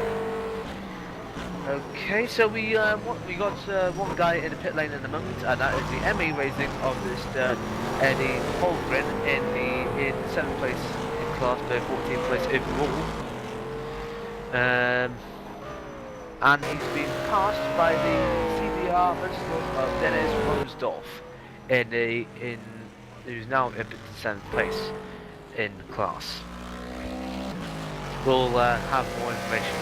Okay, so we got one guy in the pit lane at the moment, and that is the ME Racing of Mr. Eddie Holgren in 7th place in class, but 14th place overall. And he's been passed by the CBR Motorsport of Dennis Rosdorf who's now in 7th place in class. We'll have more information.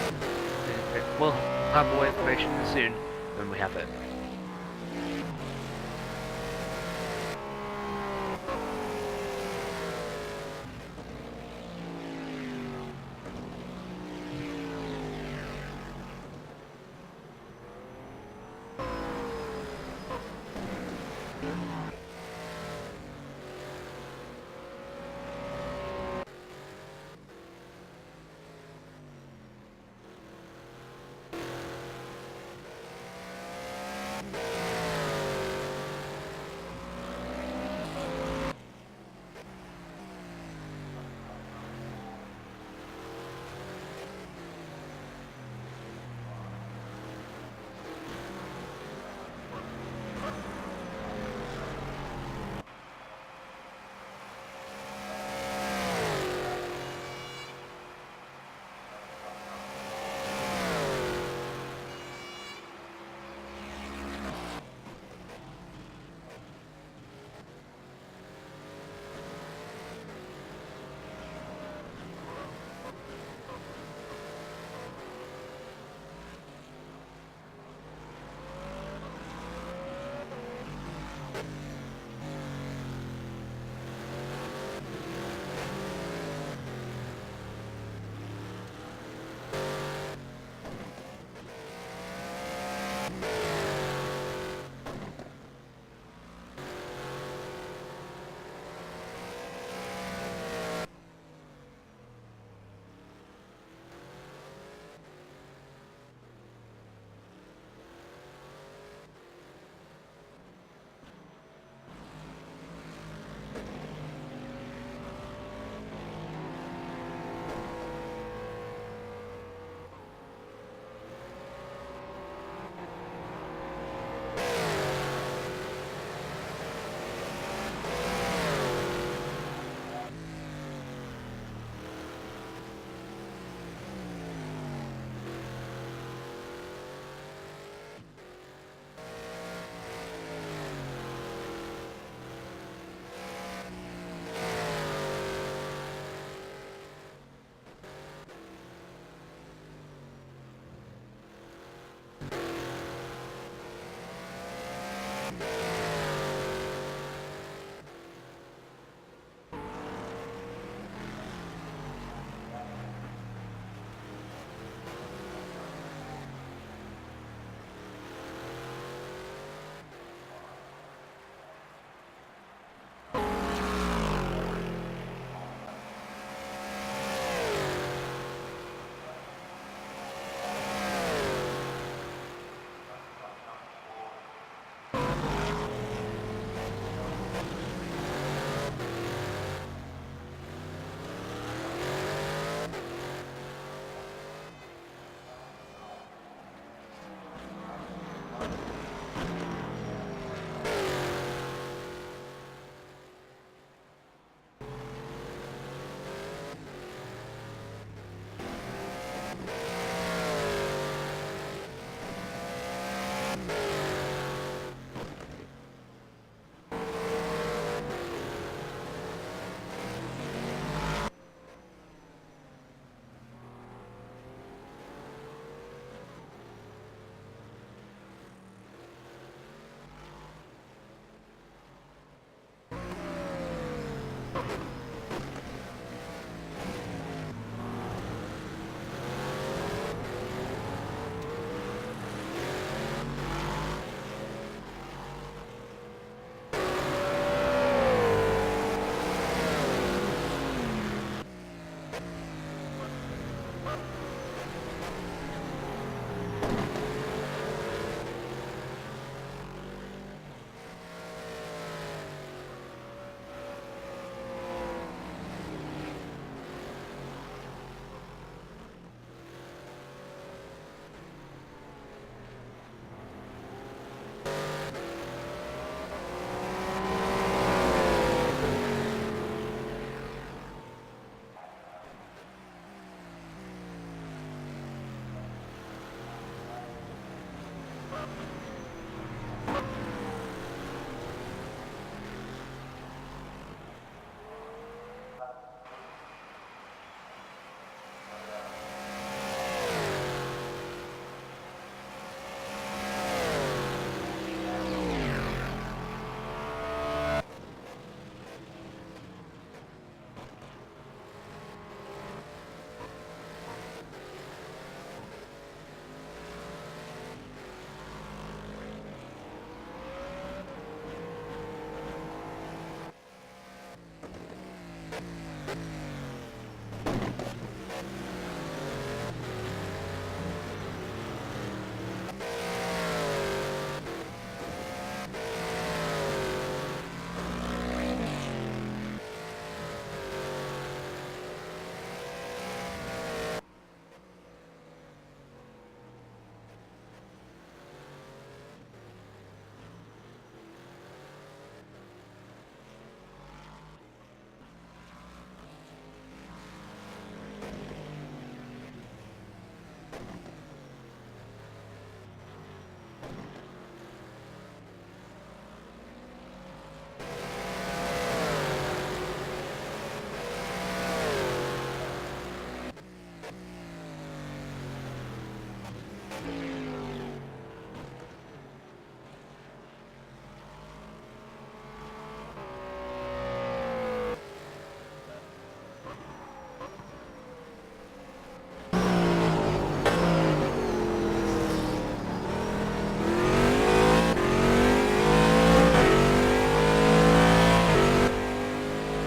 We'll have more information soon when we have it.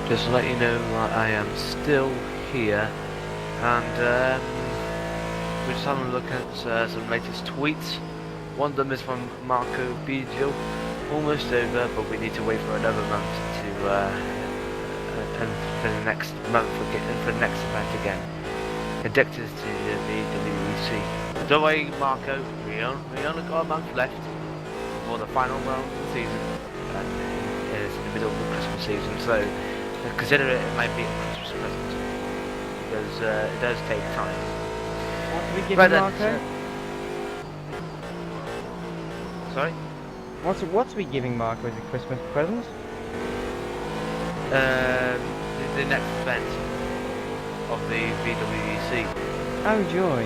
Just to let you know that I am still here, and we're just having a look at some latest tweets. One of them is from Marco Biggio. Almost over, but we need to wait for another month to and for the next month for the next event again. Addicted to the WEC. Don't worry, Marco. We only got a month left before the final round of the season. It is in the middle of the Christmas season, so consider it might be a Christmas present because it does take time. What do we give Right him, then, Marco? Sorry? What's we giving Marco as a Christmas present? The next event of the VWEC. Oh, joy.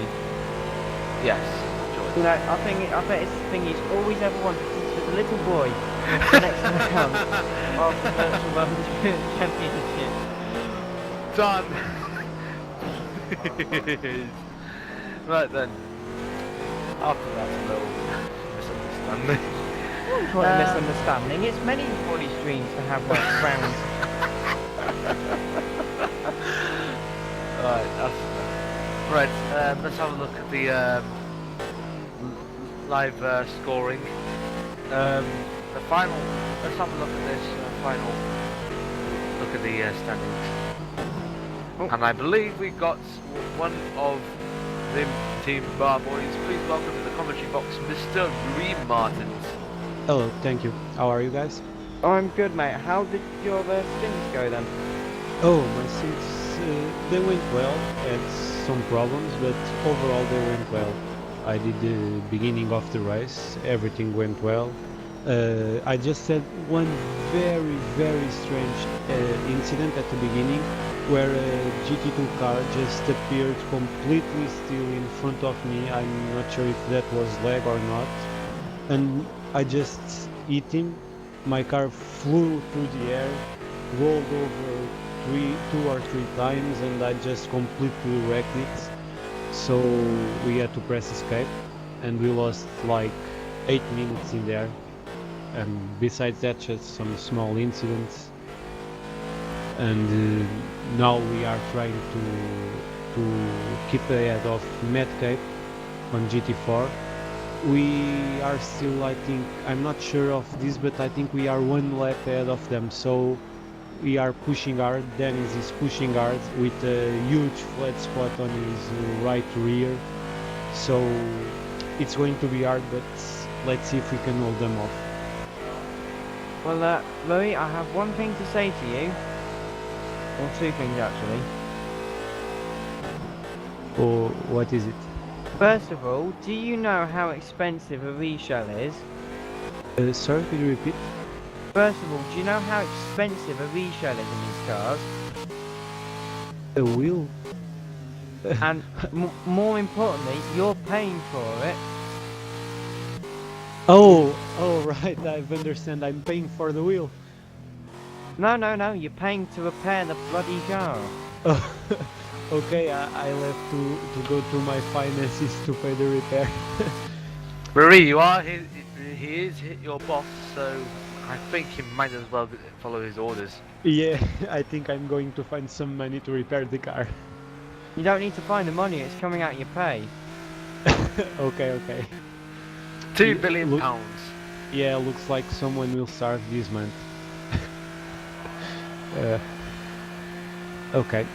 Yes, You joy. know, I bet it's the thing he's always ever wanted since he was a little boy. The next round of the Virtual World Championship. Done. Right then. After that little misunderstanding. I wouldn't call it a misunderstanding. It's many boys' dreams to have like rounds. Right, let's have a look at the live scoring. The final. Let's have a look at this final. Look at the standings. Oh. And I believe we got one of the Team Bar Boys. Please welcome to the commentary box, Mr. Ree Martins. Hello, thank you. How are you guys? Oh, I'm good, mate. How did your sims go then? Oh, my sims, they went well. Had some problems, but overall they went well. I did the beginning of the race. Everything went well. I just had one very, very strange incident at the beginning where a GT2 car just appeared completely still in front of me. I'm not sure if that was lag or not. And I just hit him. My car flew through the air rolled over two or three times, and I just completely wrecked it. So we had to press escape, and we lost like 8 minutes in there. And besides that, just some small incidents. And now we are trying to keep ahead of Medcape on GT4. We are still, I think, I'm not sure of this, but I think we are one lap ahead of them. So we are pushing hard. Dennis is pushing hard with a huge flat spot on his right rear. So it's going to be hard, but let's see if we can hold them off. Well, Louis, I have one thing to say to you. Or two things, actually. Oh, what is it? First of all, do you know how expensive a reshell is? Sorry, could you repeat? First of all, do you know how expensive a reshell is in these cars? A wheel? And more importantly, you're paying for it. Oh, right, I understand. I'm paying for the wheel. No, you're paying to repair the bloody car. Oh, okay, I'll have to go through my finances to pay the repair. Marie, you are he is your boss, so I think you might as well follow his orders. Yeah, I think I'm going to find some money to repair the car. You don't need to find the money, it's coming out of your pay. Okay. £2 billion. Yeah, looks like someone will starve this month. Okay.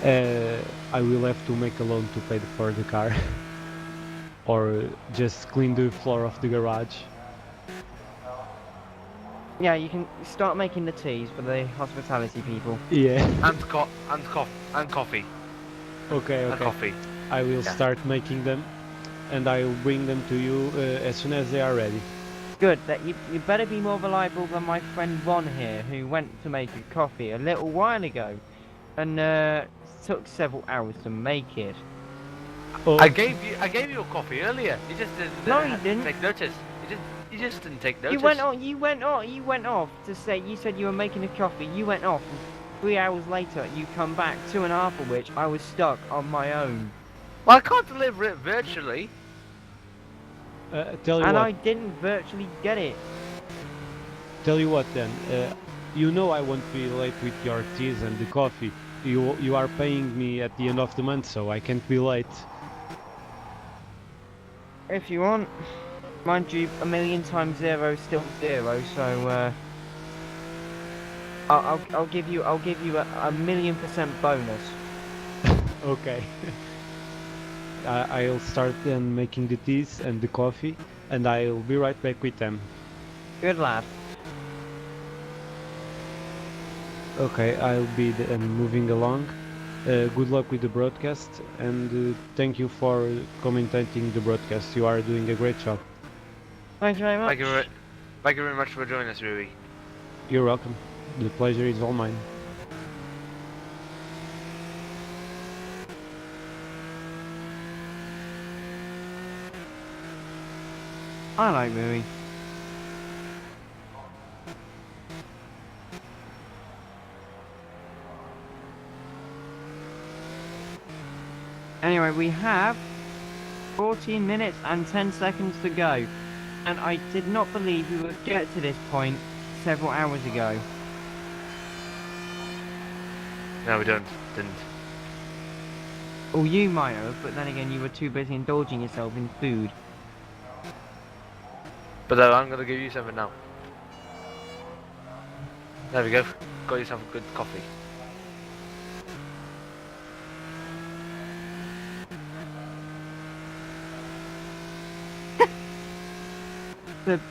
I will have to make a loan to pay for the car. Or just clean the floor of the garage. Yeah, you can start making the teas for the hospitality people. Yeah. And coffee. Okay. And coffee. I will start making them, and I will bring them to you as soon as they are ready. Good, that you better be more reliable than my friend Ron here, who went to make a coffee a little while ago, and took several hours to make it. Oh, I gave you a coffee earlier. You just didn't. No, you didn't. Take notice. You just didn't take notice. You went off to say, you said you were making a coffee, you went off, 3 hours later you come back, 2.5 of which I was stuck on my own. Well, I can't deliver it virtually. tell you And what. I didn't virtually get it. Tell you what then. You know I won't be late with your teas and the coffee. You are paying me at the end of the month, so I can't be late. If you want. Mind you, 1,000,000 times 0 is still 0, so I'll give you a 1,000,000% bonus. Okay. I'll start then making the teas and the coffee, and I'll be right back with them. Good lad. Okay, I'll be moving along. Good luck with the broadcast, and thank you for commentating the broadcast. You are doing a great job. Thanks very much. Thank you very much for joining us, Rui. You're welcome. The pleasure is all mine. I like Louis. Anyway, we have 14 minutes and 10 seconds to go. And I did not believe we would get to this point several hours ago. No, we didn't. Well, you might have, but then again you were too busy indulging yourself in food. But I'm gonna give you something now. There we go. Got yourself a good coffee.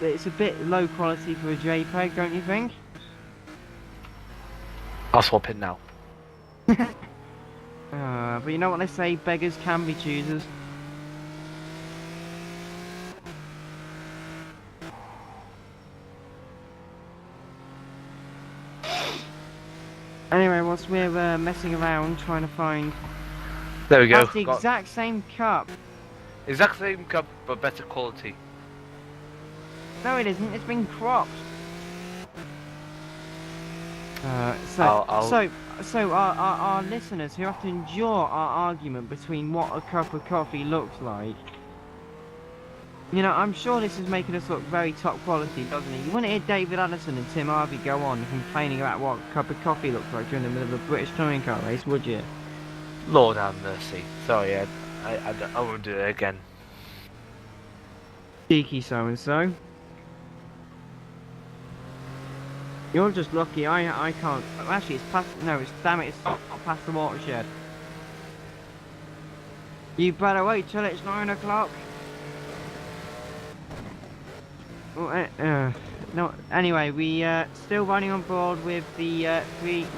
It's a bit low quality for a JPEG, don't you think? I'll swap it now. But you know what they say, beggars can be choosers. Anyway, whilst we're messing around trying to find... There we go. That's the Got exact same cup. exact same cup, but better quality. No it isn't, it's been cropped. I'll So our listeners who have to endure our argument between what a cup of coffee looks like. You know, I'm sure this is making us look very top quality, doesn't it? You wouldn't hear David Allison and Tim Harvey go on complaining about what a cup of coffee looks like during the middle of a British touring car race, would you? Lord have mercy. Sorry, I won't do it again. Cheeky so-and-so. You're just lucky I can't... Actually, it's past... No, it's... Damn it, it's not past the watershed. You better wait till it's 9 o'clock. Well, no, anyway, we still running on board with the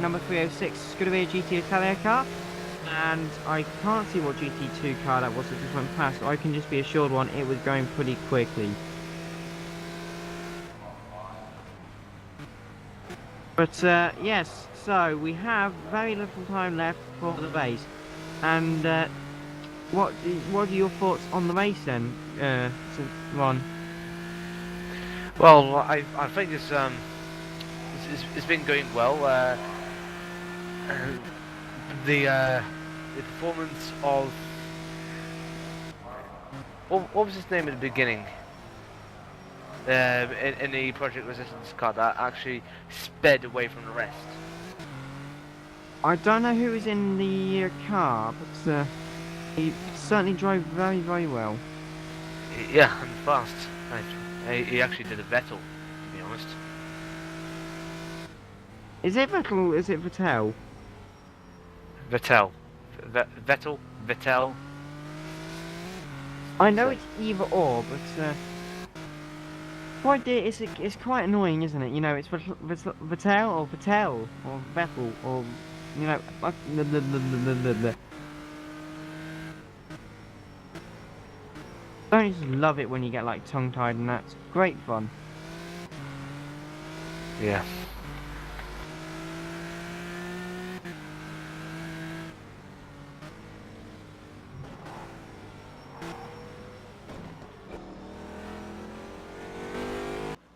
number 306 Scuderia GT Italia car. And I can't see what GT2 car that was that just went past. I can just be assured one, it was going pretty quickly. But yes, so we have very little time left for the race. And what are your thoughts on the race then, Ron? Well, I think it's been going well. The performance of what was his name at the beginning? In the Project Resistance car that actually sped away from the rest. I don't know who was in the car, but he certainly drove very, very well. Yeah, and fast. He actually did a Vettel, to be honest. Is it Vettel or is it Vettel? Vettel. Vettel. I know So- it's either or, but it's quite annoying, isn't it? You know, it's Vettel or Vettel or you know. Don't you just love it when you get like tongue-tied and that's great fun. Yeah.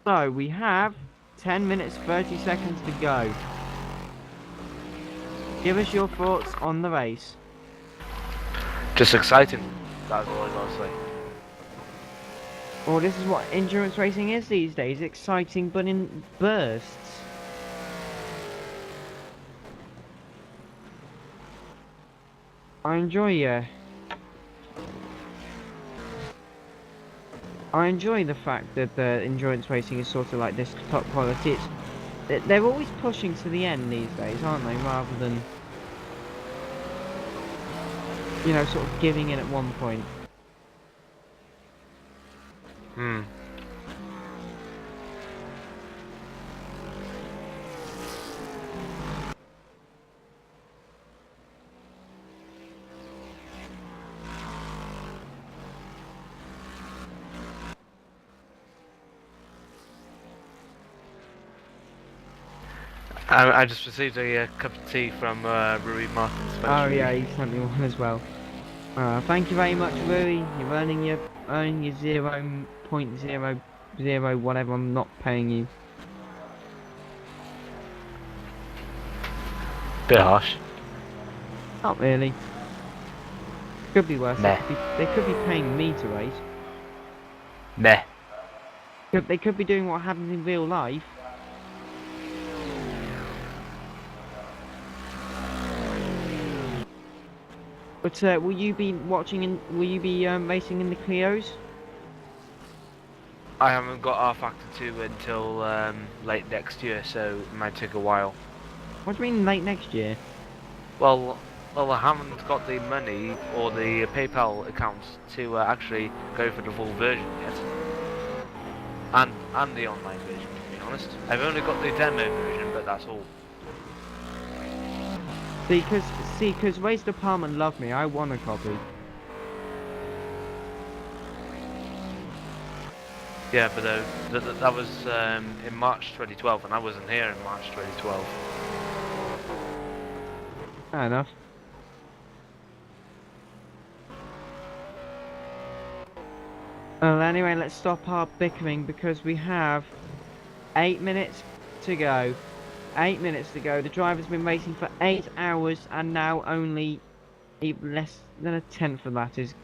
So we have 10 minutes 30 seconds to go. Give us your thoughts on the race. Just exciting. That's all I gotta say. Well, this is what endurance racing is these days. Exciting, but in bursts. I enjoy the fact that the endurance racing is sort of like this top quality. They're always pushing to the end these days, aren't they? Rather than, you know, sort of giving in at one point. Hmm. I just received a cup of tea from Rui Martin's. Oh yeah, he sent me one as well. Thank you very much, Rui. You're earning your 0.00 whatever. I'm not paying you. Bit harsh. Not really. Could be worse. Meh. They could be paying me to race. Meh. They could be doing what happens in real life. But will you be watching and will you be racing in the Clios? I haven't got R Factor 2 until late next year, so it might take a while. What do you mean late next year? Well, I haven't got the money or the PayPal account to actually go for the full version yet. And the online version, to be honest. I've only got the demo version, but that's all. Because Race Department love me, I want a copy. Yeah, but that was in March 2012, and I wasn't here in March 2012. Fair enough. Well, anyway, let's stop our bickering because we have 8 minutes to go. 8 minutes to go. The driver's been racing for 8 hours and now only less than a tenth of that is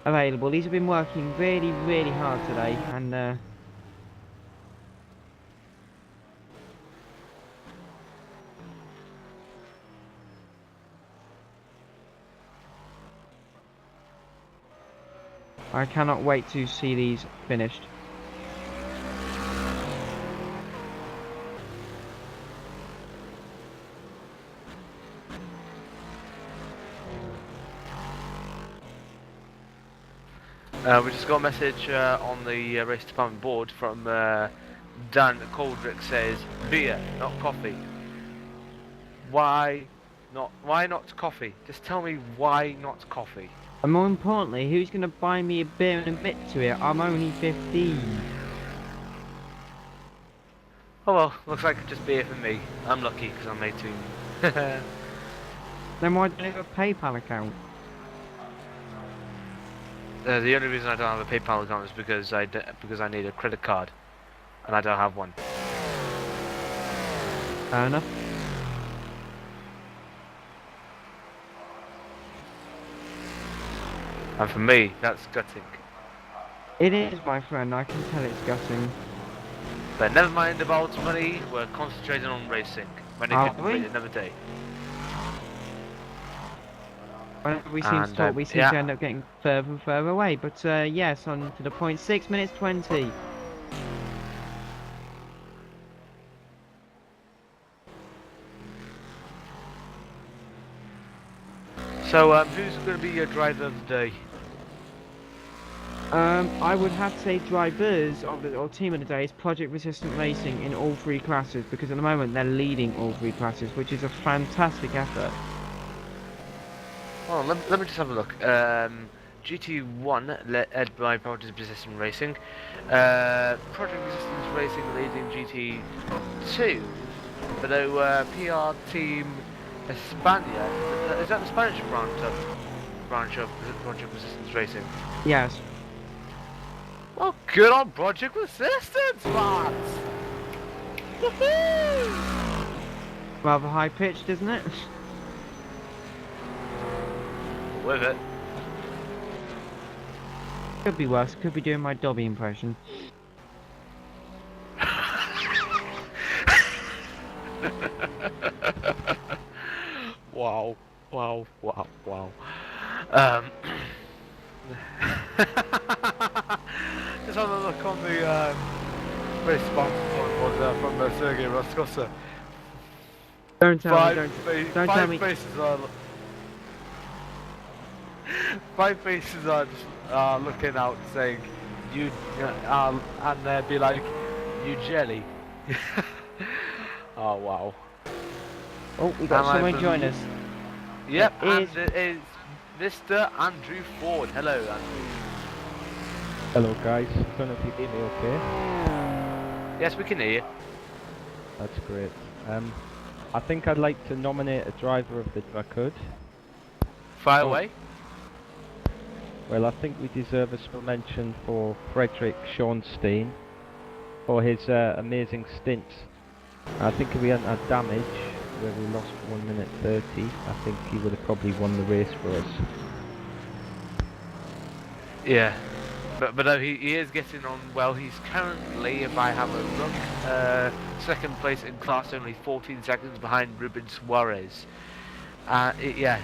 available. These have been working really, really hard today, and I cannot wait to see these finished. We just got a message on the race department board from Dan Coldrick, says beer, not coffee. Why not? Why not coffee? Just tell me why not coffee. And more importantly, who's going to buy me a beer and admit to it? I'm only 15. Oh well, looks like just beer for me. I'm lucky because I'm 18. Then why don't you have a PayPal account? The only reason I don't have a PayPal account is because I need a credit card, and I don't have one. Fair enough. And for me, that's gutting. It is, my friend. I can tell it's gutting. But never mind about money. We're concentrating on racing. Money Are can we? wait another day. Whenever we seem to And, talk, we seem yeah. to end up getting further and further away. But yes, on to the point. 6 minutes 20. So, who's going to be your driver of the day? I would have to say drivers of the or team of the day is Project Resistant Racing in all 3 classes, because at the moment they're leading all 3 classes, which is a fantastic effort. Oh, let me just have a look. GT1 led by Project Resistance Racing. Project Resistance Racing leading GT2. Below PR Team España. Is that the Spanish branch of Project Resistance Racing? Yes. Well, good on Project Resistance, lads! Woohoo! Rather high pitched, isn't it? With it. Could be worse. Could be doing my Dobby impression. Wow. Wow. Wow. Wow. Just have a look on the race sponsor from Sergei Roscosa. Don't tell me. Don't tell me. Five faces are just looking out saying, you, and they'd be like, you jelly. Oh wow. Oh, we got And I someone join believe- us. Yep, It and is- it is Mr. Andrew Ford. Hello, Andrew. Hello guys, I don't know if you hear me okay. Yes, we can hear you. That's great. I think I'd like to nominate a driver of the day if I could. Fire Oh. away. Well, I think we deserve a special mention for Frederick Schornstein for his amazing stints. I think if he hadn't had damage, where we lost 1 minute 30, I think he would have probably won the race for us. Yeah, but he is getting on well. He's currently, if I have a look, second place in class, only 14 seconds behind Ruben Suarez. Yeah,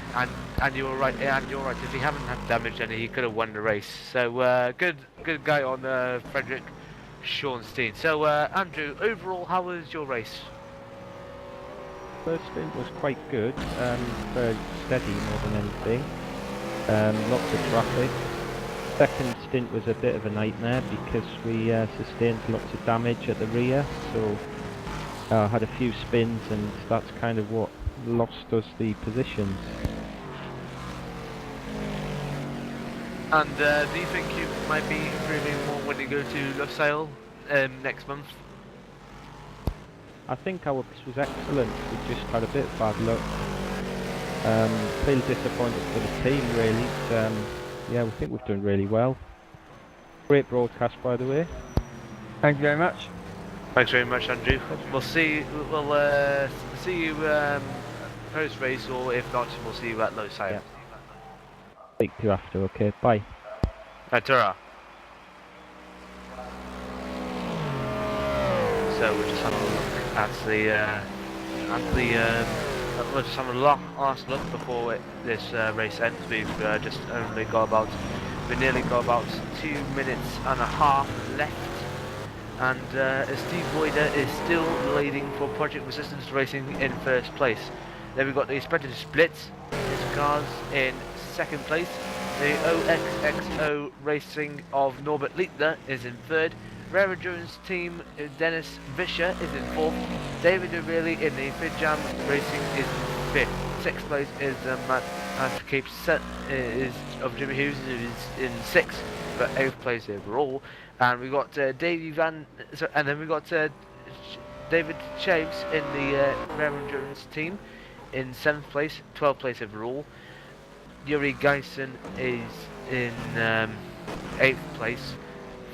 and you're right. And you're right. If he hadn't had damage, then he could have won the race. So good guy on Frederick Schornstein. So Andrew, overall, how was your race? First stint was quite good, very steady more than anything. Lots of traffic. Second stint was a bit of a nightmare because we sustained lots of damage at the rear, so had a few spins, and that's kind of what lost us the positions. And do you think you might be improving more when you go to Lovesail next month? I think our pace was excellent, we just had a bit of bad luck. Feel disappointed for the team really, but, yeah, we think we've done really well. Great broadcast by the way. Thank you very much. Thanks very much, Andrew. We'll see. We'll see you post race, or if not, we'll see you at Low Side. Yeah. Speak to you after, okay? Bye. Ta-ra. So we're just having a look at we're just having a last look before this race ends. We've nearly got about 2 minutes and a half left, and Steve Boyder is still leading for Project Resistance Racing in first place. Then we've got the Spreader Splits, his cars in second place. The OXXO Racing of Norbert Liebner is in third. Rare Endurance team Dennis Vischer is in fourth. David O'Reilly in the Fidjam Racing is in fifth. Sixth place is Matt Cape Set is of Jimmy Hughes is in sixth, but eighth place overall. And we got David Chaves in the Rare Endurance team in seventh place, 12th place overall. Yuri Geisen is in 8th place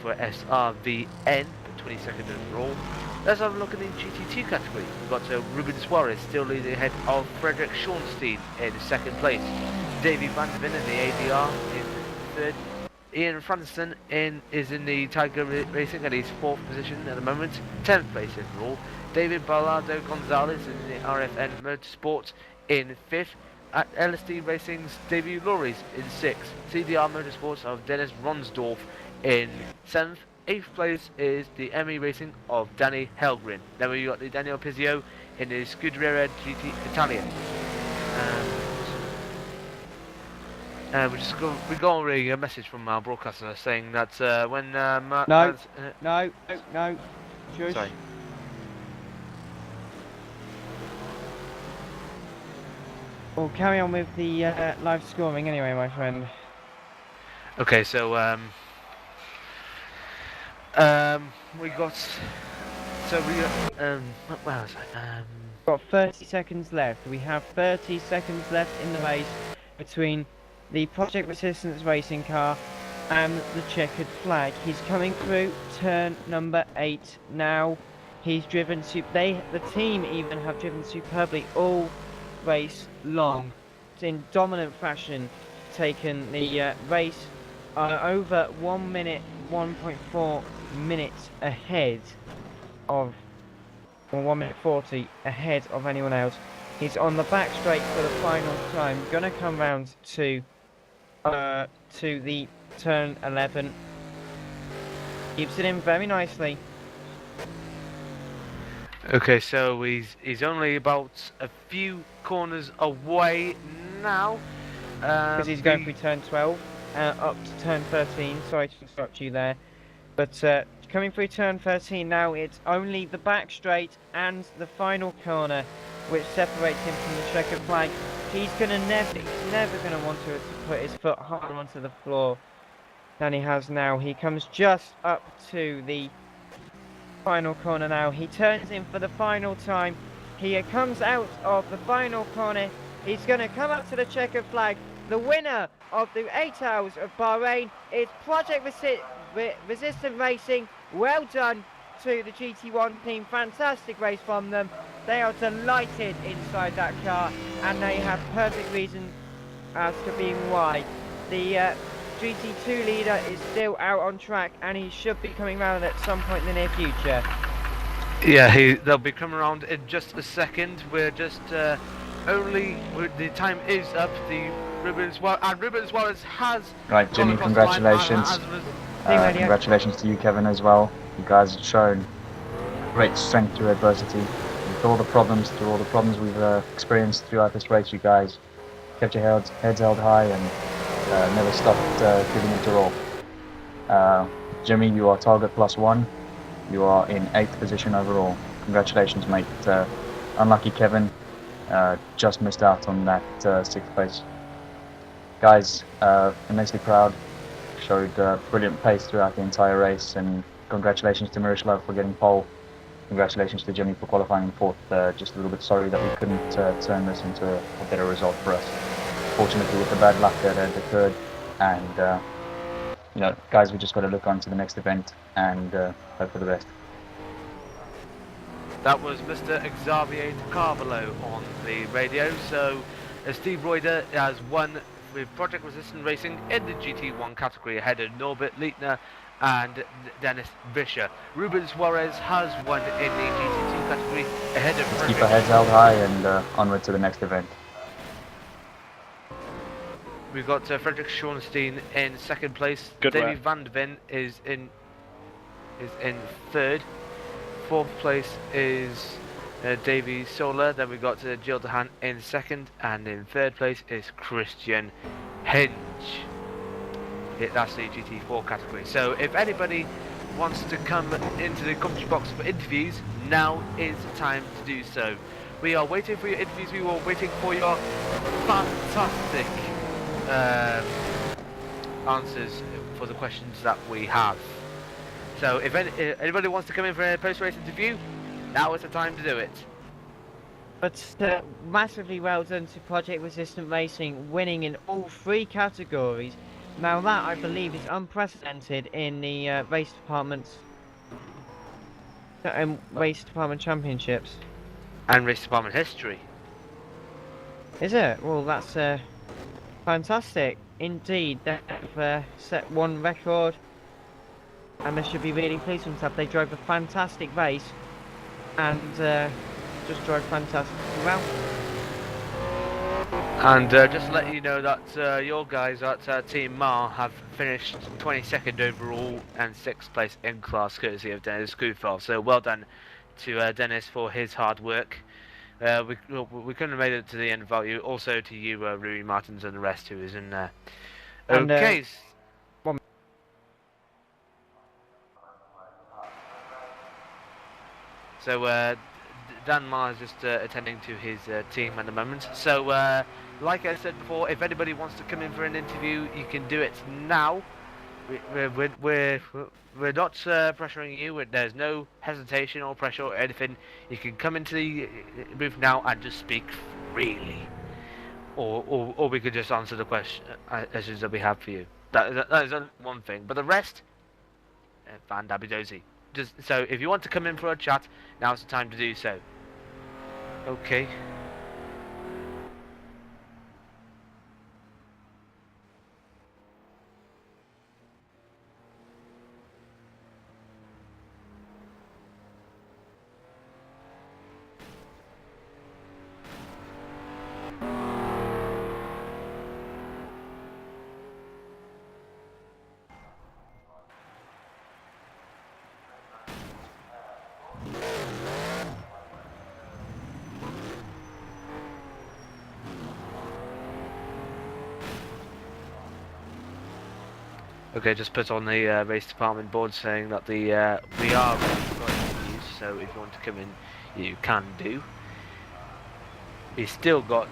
for SRVN, 22nd overall. Let's have a look at the GT2 category. We've got Ruben Suarez still leading ahead of Frederick Schornstein in 2nd place. Davey Van der Ven in the ADR in 3rd. Ian Franson is in the Tiger Racing at his 4th position at the moment, 10th place overall. David Ballardo Gonzalez in the RFN Motorsports in 5th. At LSD Racing's debut lorries in 6th. CDR Motorsports of Dennis Ronsdorf in 7th. 8th place is the ME Racing of Danny Helgren. Then we got the Daniel Pizzio in the Scuderia GT Italian. We got already a message from our broadcaster saying that when Matt No, shush. Sorry. We'll carry on with the live scoring anyway, my friend. Okay, so we got what was it? Got 30 seconds left. We have 30 seconds left in the race between the Project Resistance racing car and the checkered flag. He's coming through turn number 8 now. He's driven the team even have driven superbly all race long. It's in dominant fashion taken the race over 1 minute 1.4 minutes ahead of, or 1 minute 40 ahead of anyone else. He's on the back straight for the final time, gonna come round to the turn 11. Keeps it in very nicely. Okay, so he's only about a few corners away now. Because he's going through turn 12, up to turn 13. Sorry to interrupt you there. But coming through turn 13 now, it's only the back straight and the final corner which separates him from the checkered flag. He's never gonna want to put his foot harder onto the floor than he has now. He comes just up to the final corner now. He turns in for the final time. He comes out of the final corner. He's going to come up to the checkered flag. The winner of the 8 Hours of Bahrain is Project Resistant Racing. Well done to the GT1 team. Fantastic race from them. They are delighted inside that car, and they have perfect reason as to being why. The GT2 leader is still out on track, and he should be coming round at some point in the near future. Yeah, they'll be coming around in just a second. We're just the time is up. The Rubens Wallace has. Right, Jimmy, congratulations. Congratulations to you, Kevin, as well. You guys have shown great strength through adversity. With all the problems we've experienced throughout this race, you guys kept your heads held high and never stopped giving it your all. Jimmy, you are target +1. You are in 8th position overall. Congratulations, mate. Unlucky Kevin, just missed out on that 6th place. Guys, immensely proud. Showed brilliant pace throughout the entire race, and congratulations to Miroslav for getting pole. Congratulations to Jimmy for qualifying 4th. Just a little bit sorry that we couldn't turn this into a better result for us. Fortunately, with the bad luck that had occurred, and guys, we just got to look on to the next event and hope for the best. That was Mr. Xavier Carvalho on the radio. So Steve Reuter has won with Project Resistant Racing in the GT1 category ahead of Norbert Leitner and Dennis Vischer. Ruben Suarez has won in the GT2 category ahead of Let's keep our heads held high and onward to the next event. We've got Frederick Schornstein in second place. Good Davy work. van der Ven is in third. Fourth place is Davy Sola. Then we've got Jill DeHaan in second, and in third place is Christian Hinge. That's the GT4 category. So if anybody wants to come into the commentary box for interviews, now is the time to do so. We are waiting for your interviews. We are waiting for your fantastic answers for the questions that we have. So if anybody wants to come in for a post-race interview, now is the time to do it. But massively well done to Project Resistant Racing, winning in all 3 categories. Now that, I believe, is unprecedented in the race department championships. And race department history. Is it? Well, that's fantastic indeed. They've set one record, and they should be really pleased with themselves. They drove a fantastic race, and just drove fantastically well. And just to let you know that your guys at Team Mar have finished 22nd overall and 6th place in class, courtesy of Dennis Kufel. So well done to Dennis for his hard work. We couldn't have made it to the end without you. Also to you, Rui Martins, and the rest who is in there. And, Okay. So Dan Ma is just attending to his team at the moment. So like I said before, if anybody wants to come in for an interview, you can do it now. We're not pressuring you. There's no hesitation or pressure or anything. You can come into the booth now and just speak freely, or we could just answer the questions that we have for you. That is one thing, but the rest, fan dabby dozy. So if you want to come in for a chat, now's the time to do so. Okay. Okay, just put on the race department board saying that we are ready for interviews, so if you want to come in, you can do. We still got,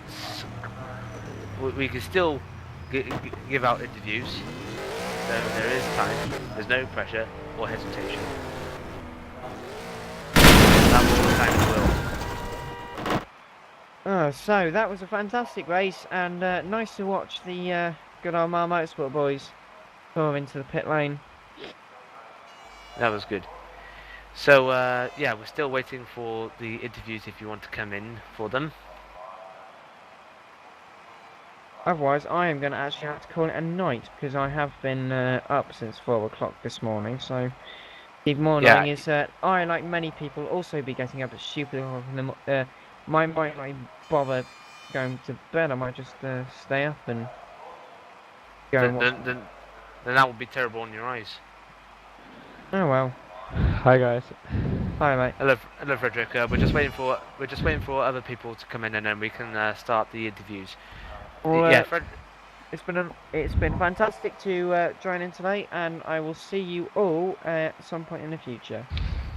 we can still give out interviews, so there is time, there's no pressure or hesitation. That's all the time we will. So that was a fantastic race, and nice to watch the good old Mar Motorsport boys pour into the pit lane. That was good. So yeah, we're still waiting for the interviews if you want to come in for them. Otherwise, I am going to actually have to call it a night, because I have been up since 4 o'clock this morning, so the morning is I, like many people, also be getting up at stupid o'clock in the might not even bother going to bed. I might just stay up and go and watch. Then that would be terrible on your eyes. Oh well. Hi guys. Hi mate. Hello Frederick. We're just waiting for other people to come in, and then we can start the interviews. Well, yeah, Fred. It's been fantastic to join in today, and I will see you all at some point in the future.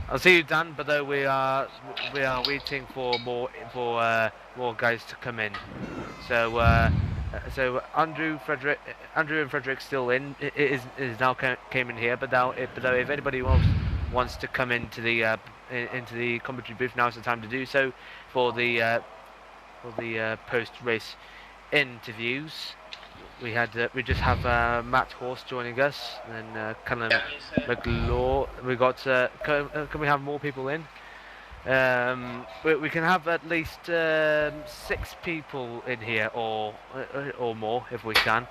I'll see you, Dan. But though we are waiting for more guys to come in. So Andrew and Frederick still in. Is now came in here. But though if anybody wants to come into the commentary booth, now's the time to do so for the post race interviews. We just have Matt Horse joining us, and Callum McLaw. We got can we have more people in? We can have at least 6 people in here or more if we can.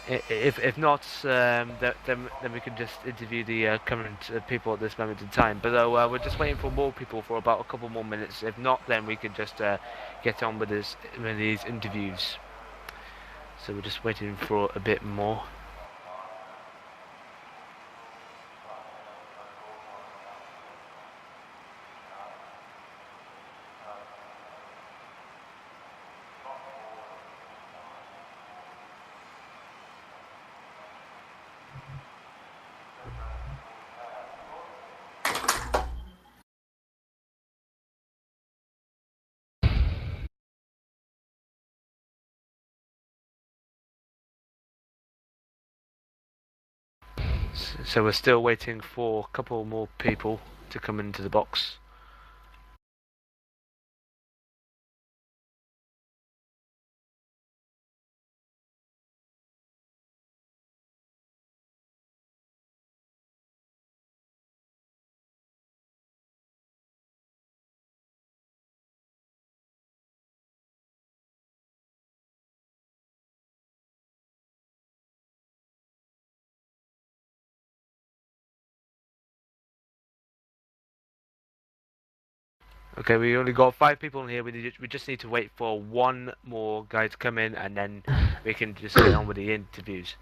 If not, then we can just interview the current people at this moment in time. But we're just waiting for more people for about a couple more minutes. If not, then we can just get on with these interviews. So we're just waiting for a bit more. So we're still waiting for a couple more people to come into the box. Okay, we only got 5 people in here. We just need to wait for one more guy to come in, and then we can just get on with the interviews.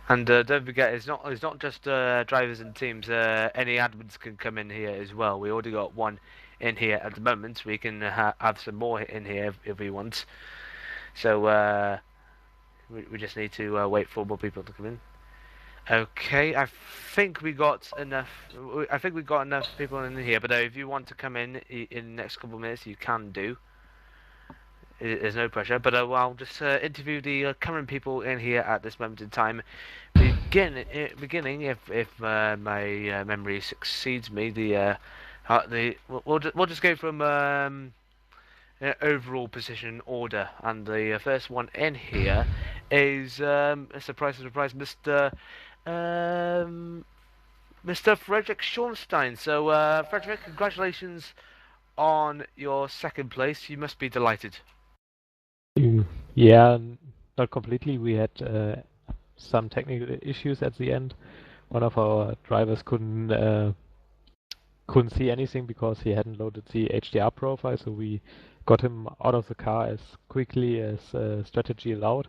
And don't forget, it's not just drivers and teams. Any admins can come in here as well. We already got one in here at the moment. We can have some more in here if we want. So we just need to wait for more people to come in. Okay, I think we got enough. I think we got enough people in here. But if you want to come in the next couple of minutes, you can do. There's no pressure, but I'll just interview the current people in here at this moment in time. Beginning, if my memory succeeds me, we'll just go from overall position order, and the first one in here is a surprise, Mr. Frederick Schornstein. So, Frederick, congratulations on your second place. You must be delighted. Yeah, not completely. We had some technical issues at the end. One of our drivers couldn't see anything because he hadn't loaded the HDR profile, so we got him out of the car as quickly as strategy allowed.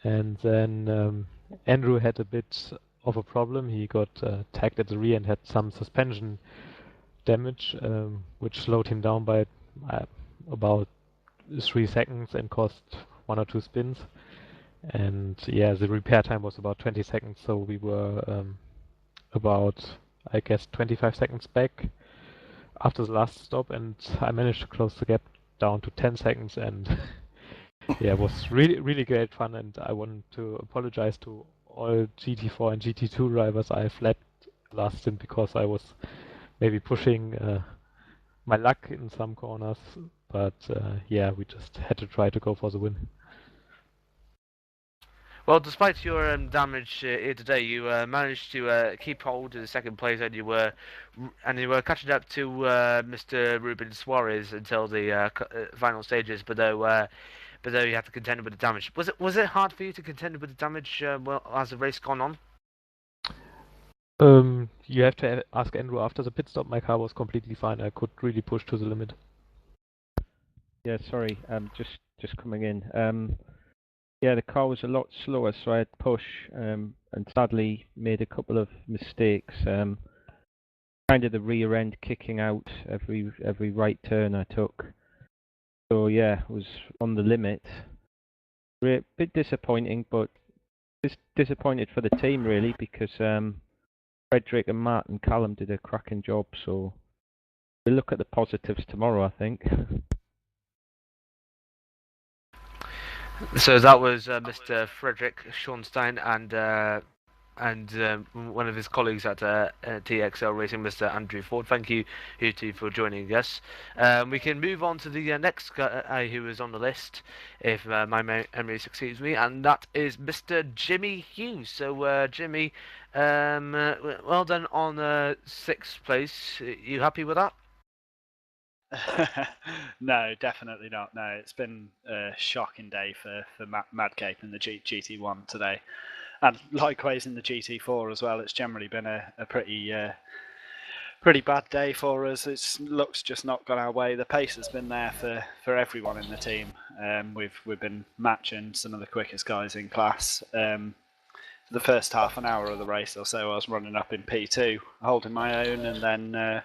And then Andrew had a bit of a problem. He got tagged at the rear and had some suspension damage, which slowed him down by about 3 seconds and cost 1 or 2 spins. And yeah, the repair time was about 20 seconds, so we were about, I guess, 25 seconds back after the last stop, and I managed to close the gap down to 10 seconds, and yeah, it was really great fun. And I want to apologize to all GT4 and GT2 drivers I left last stint because I was maybe pushing my luck in some corners, but yeah, we just had to try to go for the win. Well, despite your damage here today, you managed to keep hold of the second place, and you were catching up to Mr. Ruben Suarez until the final stages. But though you had to contend with the damage, was it hard for you to contend with the damage as the race gone on? You have to ask Andrew. After the pit stop, my car was completely fine. I could really push to the limit. Yeah, sorry, just coming in. Yeah, the car was a lot slower, so I had to push, and sadly made a couple of mistakes. Kind of the rear end kicking out every right turn I took. So yeah, it was on the limit. A bit disappointing, but just disappointed for the team really, because Frederick and Matt and Callum did a cracking job. So we'll look at the positives tomorrow, I think. So that was Mr. Frederick Schornstein and one of his colleagues at TXL Racing, Mr. Andrew Ford. Thank you, you two, for joining us. We can move on to the next guy who is on the list, if my memory succeeds me, and that is Mr. Jimmy Hughes. So, Jimmy, well done on 6th place. You happy with that? No, definitely not. No, it's been a shocking day for Madcape in the GT1 today. And likewise in the GT4 as well. It's generally been a pretty bad day for us. It's looks just not gone our way. The pace has been there for everyone in the team. We've been matching some of the quickest guys in class. The first half an hour of the race or so, I was running up in P2, holding my own, and then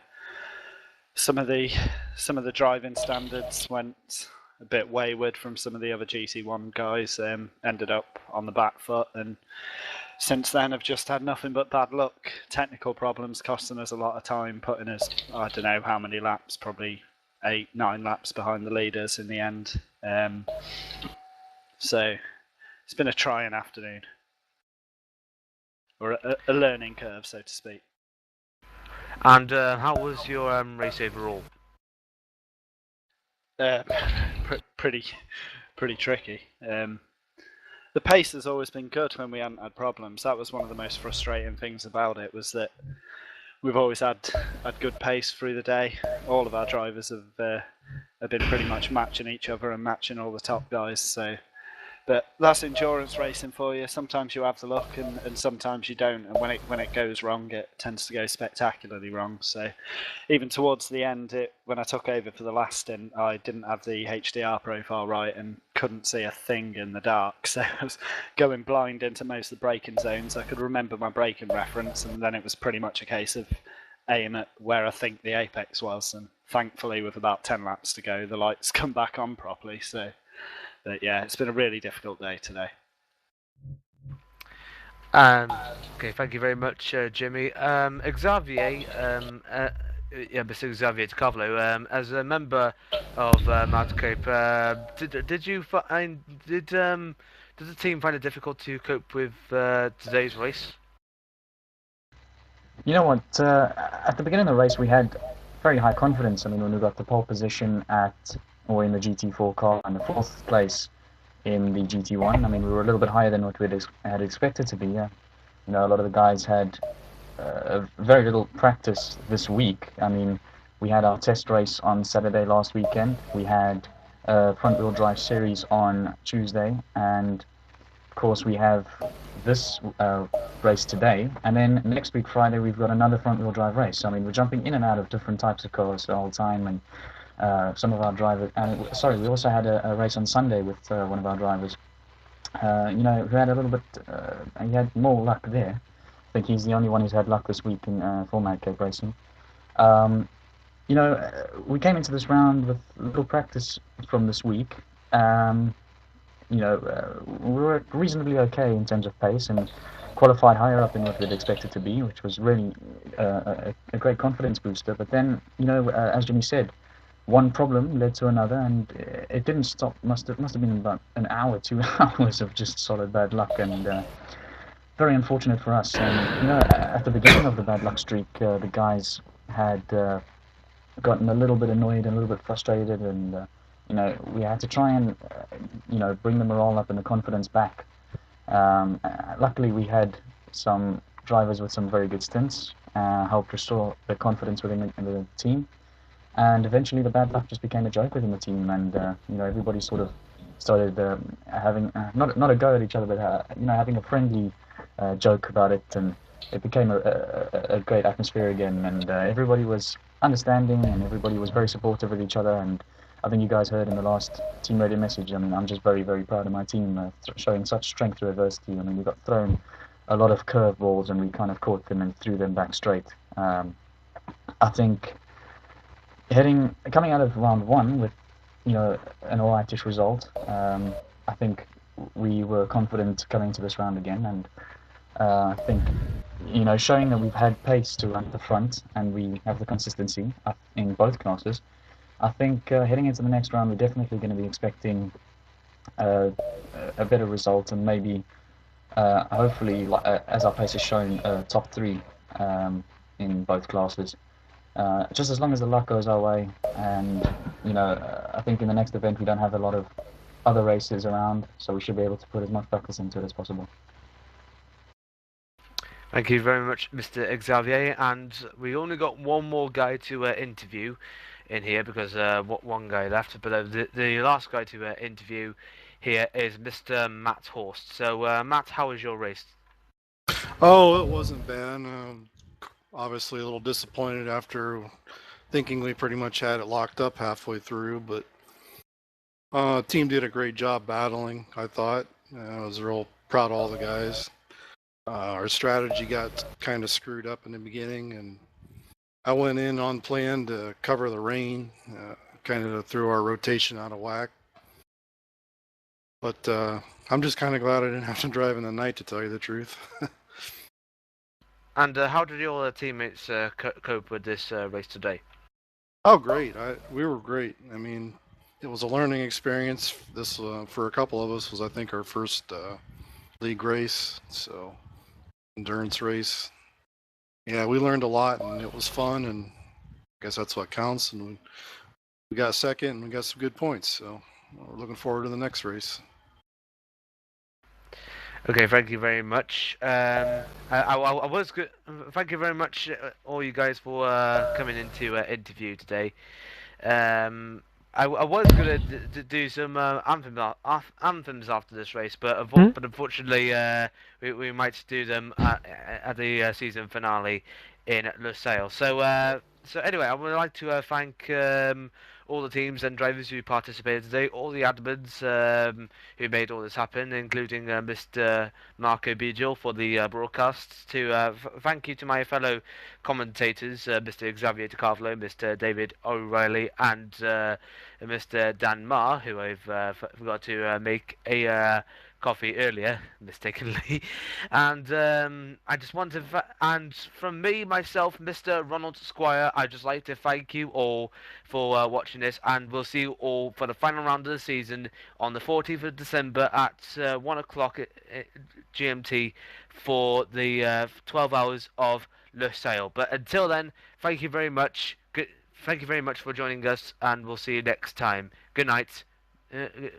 some of the driving standards went a bit wayward from some of the other GT1 guys. Ended up on the back foot, and since then I've just had nothing but bad luck. Technical problems costing us a lot of time, putting us, I don't know how many laps, probably 8-9 laps behind the leaders in the end. So it's been a trying afternoon, or a learning curve, so to speak. And how was your race overall? Pretty tricky. The pace has always been good when we hadn't had problems. That was one of the most frustrating things about it, was that we've always had good pace through the day. All of our drivers have been pretty much matching each other and matching all the top guys. So, but that's endurance racing for you. Sometimes you have the luck, and sometimes you don't. And when it goes wrong, it tends to go spectacularly wrong. So, even towards the end, when I took over for the last stint, I didn't have the HDR profile right and couldn't see a thing in the dark. So I was going blind into most of the braking zones. I could remember my braking reference, and then it was pretty much a case of aim at where I think the apex was. And thankfully, with about 10 laps to go, the lights come back on properly. So. But yeah, it's been a really difficult day today. Okay, thank you very much, Jimmy. Xavier, Mr. Xavier Tacavolo, as a member of Madcape, did you find did the team find it difficult to cope with today's race? You know what? At the beginning of the race, we had very high confidence. I mean, when we got the pole position in the GT4 car and the 4th place in the GT1, I mean, we were a little bit higher than what we had expected to be. Yeah. You know, a lot of the guys had very little practice this week. I mean, we had our test race on Saturday last weekend. We had a front-wheel drive series on Tuesday, and of course we have this race today, and then next week Friday we've got another front-wheel drive race. So, I mean, we're jumping in and out of different types of cars the whole time, and some of our drivers, and we also had a race on Sunday with one of our drivers, you know, who had a little bit, he had more luck there. I think he's the only one who's had luck this week in for Madcape Racing. You know, we came into this round with little practice from this week. You know, we were reasonably okay in terms of pace and qualified higher up than what we'd expected to be, which was really a great confidence booster. But then, you know, as Jimmy said, one problem led to another, and it didn't stop. Must have been about an hour, 2 hours of just solid bad luck, and very unfortunate for us. And you know, at the beginning of the bad luck streak, the guys had gotten a little bit annoyed and a little bit frustrated, and you know, we had to try and you know, bring the morale up and the confidence back. Luckily, we had some drivers with some very good stints, helped restore the confidence within the team. And eventually the bad luck just became a joke within the team, and you know, everybody sort of started having not a go at each other, but you know, having a friendly joke about it, and it became a great atmosphere again, and everybody was understanding, and everybody was very supportive of each other. And I think you guys heard in the last team radio message, I mean, I'm just very, very proud of my team showing such strength through adversity. I mean, we got thrown a lot of curveballs, and we kind of caught them and threw them back straight. I think coming out of round one with, you know, an alrightish result, I think we were confident coming into this round again, and I think, you know, showing that we've had pace to run at the front and we have the consistency in both classes, I think heading into the next round we're definitely going to be expecting a better result, and maybe hopefully, as our pace has shown, top three in both classes. Just as long as the luck goes our way, and I think in the next event we don't have a lot of other races around, so we should be able to put as much focus into it as possible. Thank you very much, Mr. Xavier. And we only got one more guy to interview in here because one guy left. But the last guy to interview here is Mr. Matt Horst. So, Matt, how was your race? Oh, it wasn't bad. Obviously, a little disappointed after thinking we pretty much had it locked up halfway through, but team did a great job battling, I thought. I was real proud of all the guys. Our strategy got kind of screwed up in the beginning, and I went in on plan to cover the rain, kind of threw our rotation out of whack. But I'm just kind of glad I didn't have to drive in the night, to tell you the truth. And how did your teammates cope with this race today? Oh, great! We were great. I mean, it was a learning experience. This for a couple of us was, I think, our first league race, so endurance race. Yeah, we learned a lot, and it was fun, and I guess that's what counts. And we got second, and we got some good points. So we're looking forward to the next race. Okay, thank you very much. I was good. Thank you very much, all you guys, for coming into interview today. I was gonna do some anthems after this race, but but unfortunately, we might do them at the season finale in Lusail. So anyway, I would like to thank all the teams and drivers who participated today, all the admins who made all this happen, including Mr. Marco Bijil for the broadcasts. Thank you to my fellow commentators, Mr. Xavier DeCarlo, Mr. David O'Reilly, and Mr. Dan Marr, who I've forgot to make a coffee earlier, mistakenly. And I just want to, and from me, myself, Mr. Ronald Squire, I'd just like to thank you all for watching this, and we'll see you all for the final round of the season on the 14th of December at 1 o'clock GMT for the 12 hours of Le Sale. But until then, thank you very much. Thank you very much for joining us, and we'll see you next time. Good night.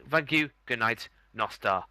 Thank you. Good night. Nostar.